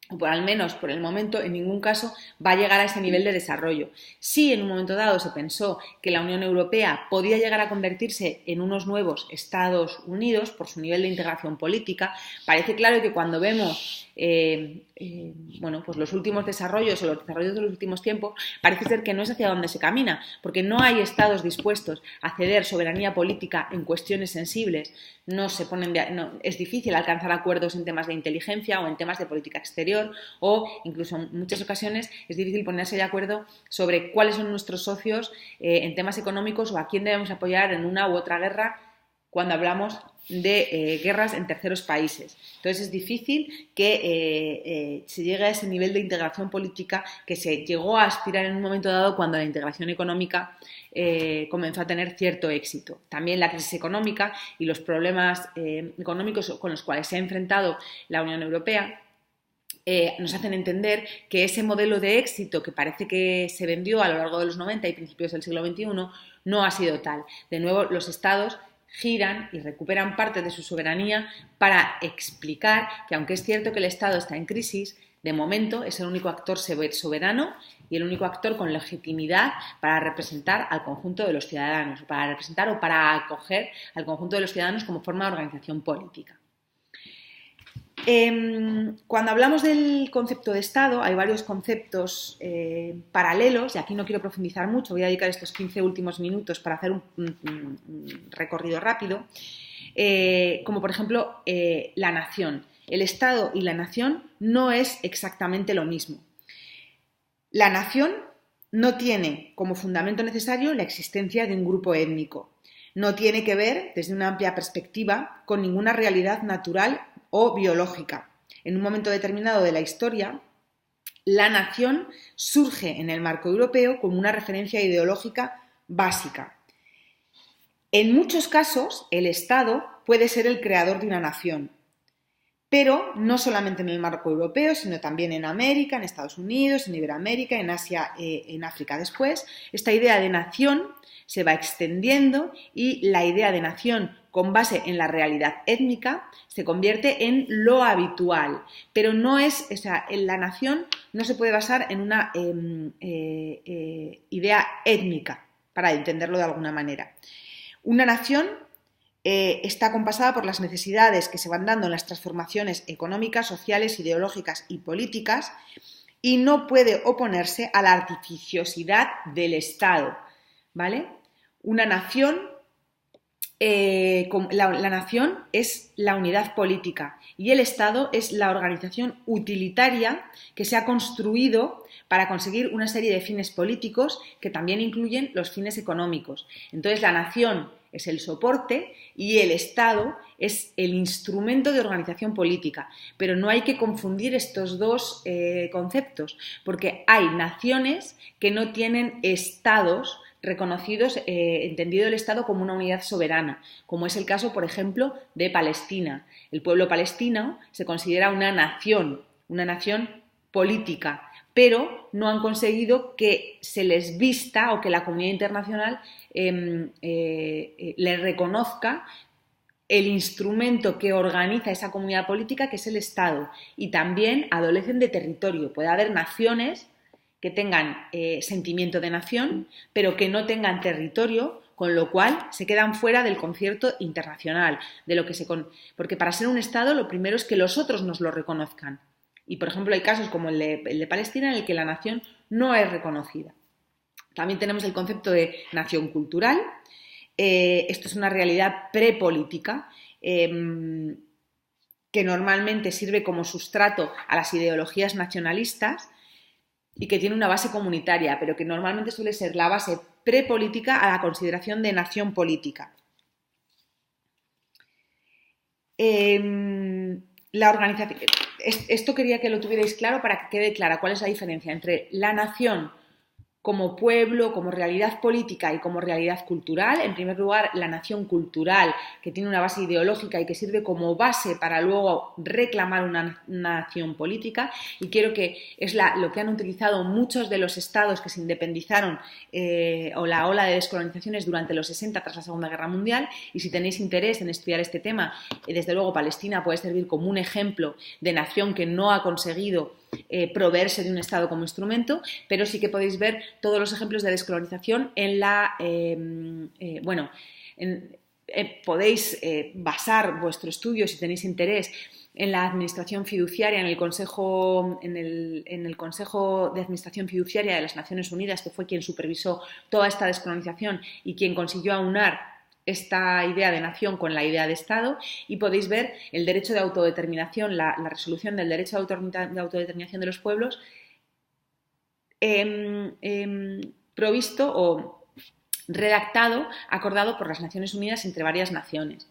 o por al menos por el momento, en ningún caso va a llegar a ese nivel de desarrollo. Sí, en un momento dado se pensó que la Unión Europea podía llegar a convertirse en unos nuevos Estados Unidos por su nivel de integración política. Parece claro que cuando vemos pues los últimos desarrollos o los desarrollos de los últimos tiempos, parece ser que no es hacia donde se camina, porque no hay estados dispuestos a ceder soberanía política en cuestiones sensibles. Es difícil alcanzar acuerdos en temas de inteligencia o en temas de política exterior, o incluso en muchas ocasiones es difícil ponerse de acuerdo sobre cuáles son nuestros socios en temas económicos o a quién debemos apoyar en una u otra guerra cuando hablamos de guerras en terceros países. Entonces es difícil que se llegue a ese nivel de integración política que se llegó a aspirar en un momento dado cuando la integración económica comenzó a tener cierto éxito. También la crisis económica y los problemas económicos con los cuales se ha enfrentado la Unión Europea nos hacen entender que ese modelo de éxito que parece que se vendió a lo largo de los 90 y principios del siglo XXI no ha sido tal. De nuevo, los estados giran y recuperan parte de su soberanía para explicar que, aunque es cierto que el Estado está en crisis, de momento es el único actor soberano y el único actor con legitimidad para representar al conjunto de los ciudadanos, para representar o para acoger al conjunto de los ciudadanos como forma de organización política. Cuando hablamos del concepto de Estado, hay varios conceptos paralelos, y aquí no quiero profundizar mucho, voy a dedicar estos 15 últimos minutos para hacer un recorrido rápido, como por ejemplo la nación. El Estado y la nación no es exactamente lo mismo. La nación no tiene como fundamento necesario la existencia de un grupo étnico. No tiene que ver, desde una amplia perspectiva, con ninguna realidad natural o biológica. En un momento determinado de la historia, la nación surge en el marco europeo como una referencia ideológica básica. En muchos casos, el Estado puede ser el creador de una nación, pero no solamente en el marco europeo, sino también en América, en Estados Unidos, en Iberoamérica, en Asia, en África después. Esta idea de nación se va extendiendo y la idea de nación con base en la realidad étnica se convierte en lo habitual, pero no es, la nación no se puede basar en una idea étnica, para entenderlo de alguna manera. Una nación está compasada por las necesidades que se van dando en las transformaciones económicas, sociales, ideológicas y políticas y no puede oponerse a la artificiosidad del Estado, ¿vale? Una nación, la nación es la unidad política y el Estado es la organización utilitaria que se ha construido para conseguir una serie de fines políticos que también incluyen los fines económicos. Entonces, la nación es el soporte y el Estado es el instrumento de organización política. Pero no hay que confundir estos dos conceptos, porque hay naciones que no tienen estados reconocidos, entendido el Estado como una unidad soberana, como es el caso, por ejemplo, de Palestina. El pueblo palestino se considera una nación política, pero no han conseguido que se les vista o que la comunidad internacional les reconozca el instrumento que organiza esa comunidad política, que es el Estado. Y también adolecen de territorio. Puede haber naciones que tengan sentimiento de nación, pero que no tengan territorio, con lo cual se quedan fuera del concierto internacional, porque para ser un Estado lo primero es que los otros nos lo reconozcan. Y, por ejemplo, hay casos como el de Palestina en el que la nación no es reconocida. También tenemos el concepto de nación cultural. Esto es una realidad prepolítica que normalmente sirve como sustrato a las ideologías nacionalistas y que tiene una base comunitaria, pero que normalmente suele ser la base prepolítica a la consideración de nación política. La organización... Esto quería que lo tuvierais claro para que quede clara cuál es la diferencia entre la nación como pueblo, como realidad política y como realidad cultural. En primer lugar, la nación cultural, que tiene una base ideológica y que sirve como base para luego reclamar una nación política. Y quiero que es lo que han utilizado muchos de los estados que se independizaron o la ola de descolonizaciones durante los 60 tras la Segunda Guerra Mundial. Y si tenéis interés en estudiar este tema, desde luego Palestina puede servir como un ejemplo de nación que no ha conseguido proveerse de un Estado como instrumento, pero sí que podéis ver todos los ejemplos de descolonización en podéis basar vuestro estudio, si tenéis interés, en la administración fiduciaria, en el Consejo de Administración Fiduciaria de las Naciones Unidas, que fue quien supervisó toda esta descolonización y quien consiguió aunar esta idea de nación con la idea de Estado, y podéis ver el derecho de autodeterminación, la resolución del derecho de autodeterminación de los pueblos provisto o redactado, acordado por las Naciones Unidas entre varias naciones.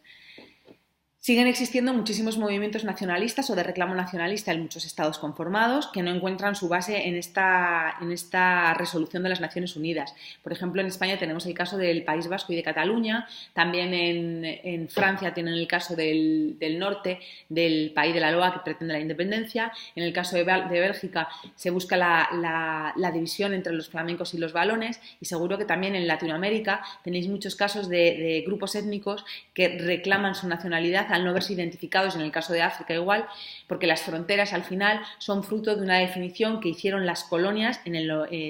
Siguen existiendo muchísimos movimientos nacionalistas o de reclamo nacionalista en muchos estados conformados que no encuentran su base en esta resolución de las Naciones Unidas. Por ejemplo, en España tenemos el caso del País Vasco y de Cataluña, también en Francia tienen el caso del norte, del Pays de la Loa, que pretende la independencia. En el caso de Bélgica se busca la división entre los flamencos y los valones, y seguro que también en Latinoamérica tenéis muchos casos de grupos étnicos que reclaman su nacionalidad al no verse identificados, en el caso de África igual, porque las fronteras al final son fruto de una definición que hicieron las colonias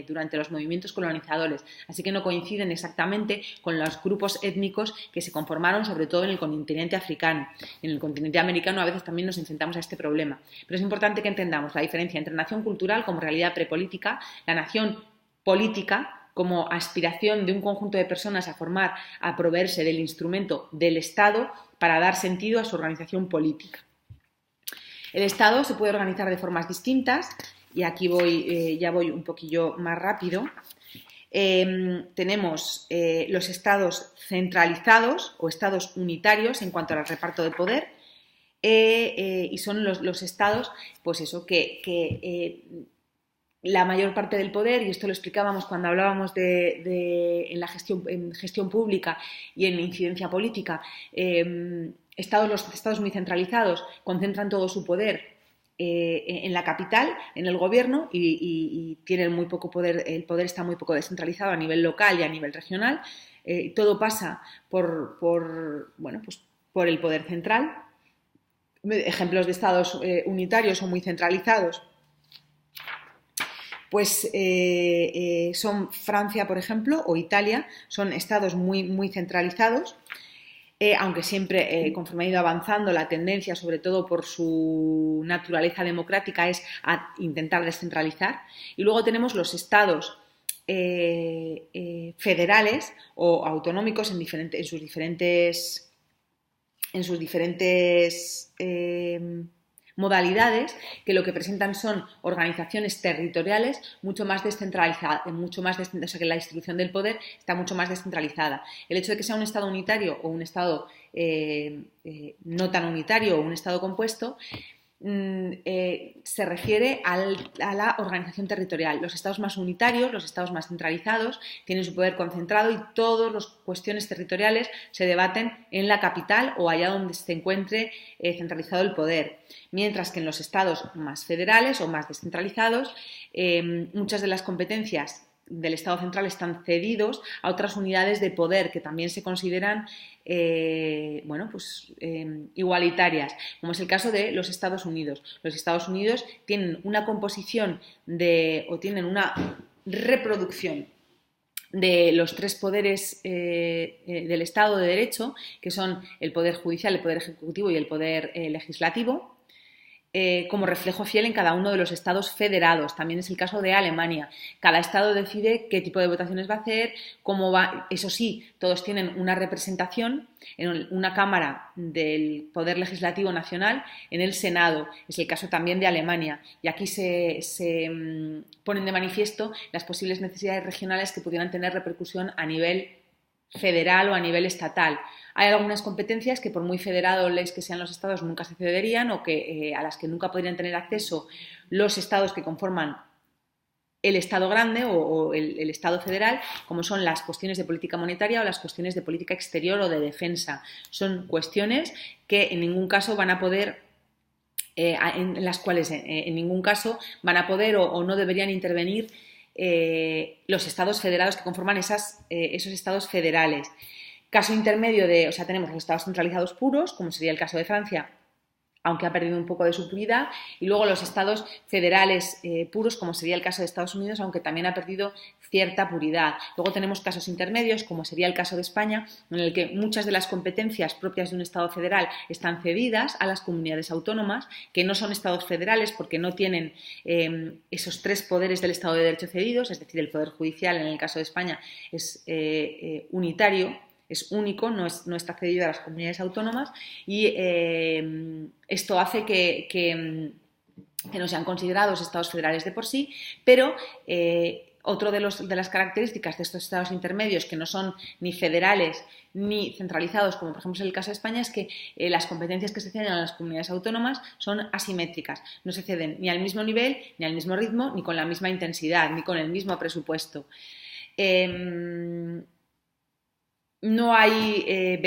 durante los movimientos colonizadores, así que no coinciden exactamente con los grupos étnicos que se conformaron sobre todo en el continente africano. En el continente americano a veces también nos enfrentamos a este problema, pero es importante que entendamos la diferencia entre nación cultural como realidad prepolítica, la nación política como aspiración de un conjunto de personas a proveerse del instrumento del Estado para dar sentido a su organización política. El Estado se puede organizar de formas distintas, y aquí ya voy un poquillo más rápido. Tenemos los estados centralizados o estados unitarios en cuanto al reparto de poder, y son los estados, pues eso, que la mayor parte del poder, y esto lo explicábamos cuando hablábamos en gestión pública y en incidencia política, los estados muy centralizados concentran todo su poder en la capital, en el gobierno, y tienen muy poco poder. El poder está muy poco descentralizado a nivel local y a nivel regional. Todo pasa por el poder central. Ejemplos de estados unitarios o muy centralizados pues son Francia, por ejemplo, o Italia, son estados muy, muy centralizados, aunque siempre, conforme ha ido avanzando, la tendencia, sobre todo por su naturaleza democrática, es a intentar descentralizar. Y luego tenemos los estados federales o autonómicos en sus diferentes modalidades, que lo que presentan son organizaciones territoriales mucho más descentralizadas, o sea que la distribución del poder está mucho más descentralizada. El hecho de que sea un estado unitario o un estado no tan unitario o un estado compuesto se refiere a la organización territorial. Los estados más unitarios, los estados más centralizados, tienen su poder concentrado y todas las cuestiones territoriales se debaten en la capital o allá donde se encuentre centralizado el poder. Mientras que en los estados más federales o más descentralizados, muchas de las competencias del Estado central están cedidos a otras unidades de poder que también se consideran igualitarias, como es el caso de los Estados Unidos. Los Estados Unidos tienen una composición tienen una reproducción de los tres poderes del Estado de Derecho, que son el Poder Judicial, el Poder Ejecutivo y el Poder Legislativo, como reflejo fiel en cada uno de los estados federados. También es el caso de Alemania. Cada estado decide qué tipo de votaciones va a hacer, cómo va. Eso sí, todos tienen una representación en una Cámara del Poder Legislativo Nacional, en el Senado. Es el caso también de Alemania. Y aquí se ponen de manifiesto las posibles necesidades regionales que pudieran tener repercusión a nivel federal o a nivel estatal. Hay algunas competencias que, por muy federados que sean los estados, nunca se cederían, o que a las que nunca podrían tener acceso los estados que conforman el Estado grande o el Estado federal, como son las cuestiones de política monetaria o las cuestiones de política exterior o de defensa. Son cuestiones que en ningún caso van a poder, en las cuales en ningún caso van a poder o no deberían intervenir los estados federados que conforman esos estados federales. Caso intermedio tenemos los estados centralizados puros, como sería el caso de Francia, aunque ha perdido un poco de su puridad, y luego los estados federales puros, como sería el caso de Estados Unidos, aunque también ha perdido cierta puridad. Luego tenemos casos intermedios, como sería el caso de España, en el que muchas de las competencias propias de un estado federal están cedidas a las comunidades autónomas, que no son estados federales porque no tienen esos 3 poderes del Estado de Derecho cedidos, es decir, el Poder Judicial en el caso de España es unitario, es único, no está cedido a las comunidades autónomas, y esto hace que no sean considerados estados federales de por sí, pero otro de las características de estos estados intermedios, que no son ni federales ni centralizados, como por ejemplo es el caso de España, es que las competencias que se ceden a las comunidades autónomas son asimétricas, no se ceden ni al mismo nivel, ni al mismo ritmo, ni con la misma intensidad, ni con el mismo presupuesto. No hay,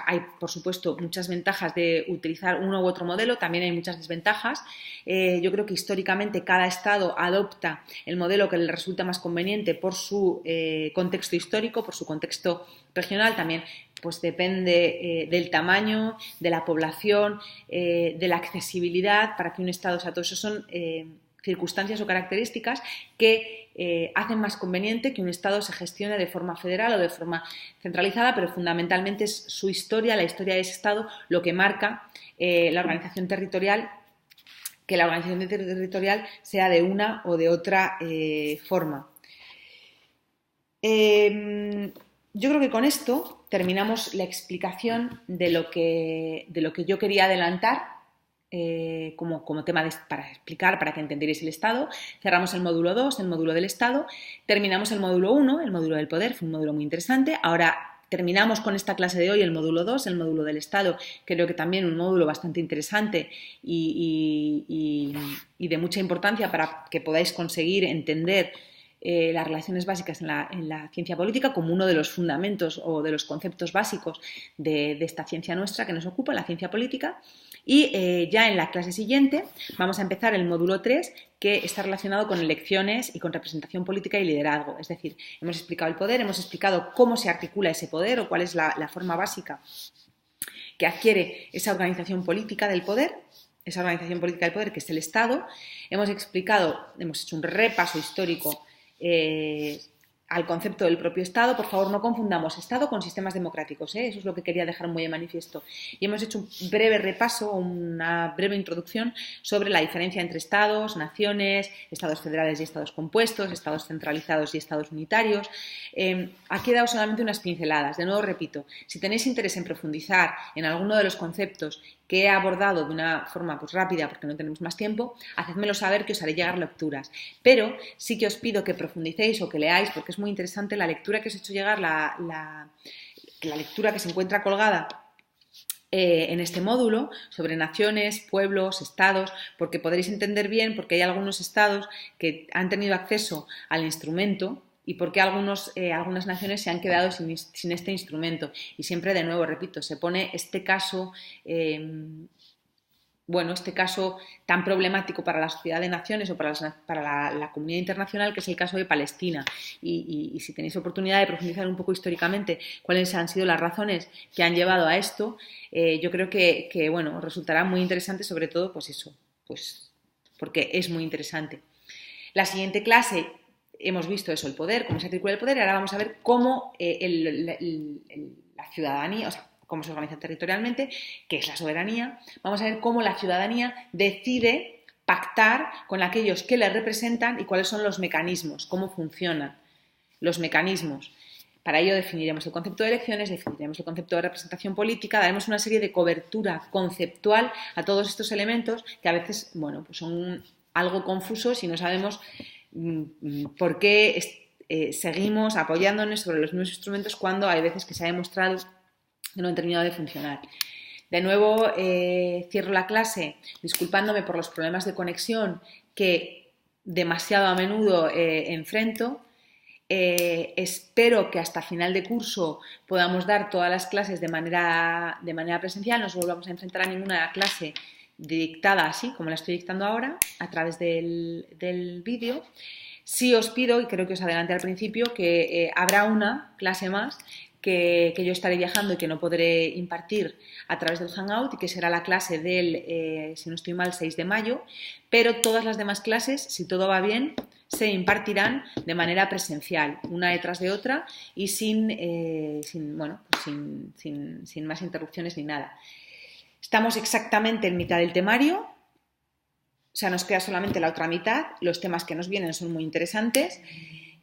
hay por supuesto muchas ventajas de utilizar uno u otro modelo, también hay muchas desventajas. Yo creo que históricamente cada estado adopta el modelo que le resulta más conveniente por su contexto histórico, por su contexto regional, también pues depende del tamaño, de la población, de la accesibilidad para que un estado, todos esos son circunstancias o características que hacen más conveniente que un Estado se gestione de forma federal o de forma centralizada, pero fundamentalmente es su historia, la historia de ese Estado, lo que marca la organización territorial, que la organización territorial sea de una o de otra forma. Yo creo que con esto terminamos la explicación de lo que yo quería adelantar como tema para explicar, para que entendierais el Estado. Cerramos el módulo 2, el módulo del Estado, terminamos el módulo 1, el módulo del poder, fue un módulo muy interesante. Ahora terminamos con esta clase de hoy el módulo 2, el módulo del Estado, creo que también un módulo bastante interesante y de mucha importancia para que podáis conseguir entender las relaciones básicas en la ciencia política como uno de los fundamentos o de los conceptos básicos de esta ciencia nuestra que nos ocupa, la ciencia política. Y ya en la clase siguiente vamos a empezar el módulo 3, que está relacionado con elecciones y con representación política y liderazgo. Es decir, hemos explicado el poder, hemos explicado cómo se articula ese poder o cuál es la forma básica que adquiere esa organización política del poder, que es el Estado. Hemos hecho un repaso histórico al concepto del propio Estado. Por favor, no confundamos Estado con sistemas democráticos, eso es lo que quería dejar muy de manifiesto. Y hemos hecho un breve repaso, una breve introducción sobre la diferencia entre Estados, naciones, Estados federales y Estados compuestos, Estados centralizados y Estados unitarios. Aquí he dado solamente unas pinceladas. De nuevo repito, si tenéis interés en profundizar en alguno de los conceptos que he abordado de una forma rápida porque no tenemos más tiempo, hacedmelo saber que os haré llegar lecturas. Pero sí que os pido que profundicéis o que leáis, porque es muy interesante la lectura que os he hecho llegar, la lectura que se encuentra colgada en este módulo sobre naciones, pueblos, estados, porque podréis entender bien porque hay algunos estados que han tenido acceso al instrumento y por qué algunas naciones se han quedado sin este instrumento. Y siempre, de nuevo, repito, se pone este caso, este caso tan problemático para la sociedad de naciones o para la comunidad internacional, que es el caso de Palestina. Y si tenéis oportunidad de profundizar un poco históricamente cuáles han sido las razones que han llevado a esto, yo creo que os resultará muy interesante, sobre todo, porque es muy interesante. La siguiente clase hemos visto eso, el poder, cómo se articula el poder, y ahora vamos a ver cómo la ciudadanía, cómo se organiza territorialmente, qué es la soberanía. Vamos a ver cómo la ciudadanía decide pactar con aquellos que le representan y cuáles son los mecanismos, cómo funcionan los mecanismos. Para ello definiremos el concepto de elecciones, definiremos el concepto de representación política, daremos una serie de cobertura conceptual a todos estos elementos que a veces, son algo confusos y no sabemos por qué seguimos apoyándonos sobre los mismos instrumentos cuando hay veces que se ha demostrado que no han terminado de funcionar. De nuevo, cierro la clase disculpándome por los problemas de conexión que demasiado a menudo enfrento. Espero que hasta final de curso podamos dar todas las clases de manera presencial, no nos volvamos a enfrentar a ninguna clase dictada así como la estoy dictando ahora a través del vídeo. Sí os pido, y creo que os adelanté al principio, que habrá una clase más que yo estaré viajando y que no podré impartir a través del Hangout, y que será la clase del, si no estoy mal, 6 de mayo, pero todas las demás clases, si todo va bien, se impartirán de manera presencial, una detrás de otra y sin más interrupciones ni nada. Estamos exactamente en mitad del temario, o sea, nos queda solamente la otra mitad. Los temas que nos vienen son muy interesantes.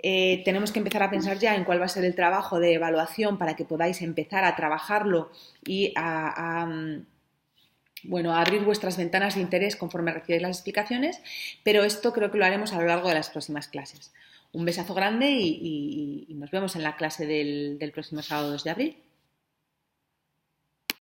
Tenemos que empezar a pensar ya en cuál va a ser el trabajo de evaluación para que podáis empezar a trabajarlo y a abrir vuestras ventanas de interés conforme recibáis las explicaciones, pero esto creo que lo haremos a lo largo de las próximas clases. Un besazo grande y nos vemos en la clase del próximo sábado 2 de abril.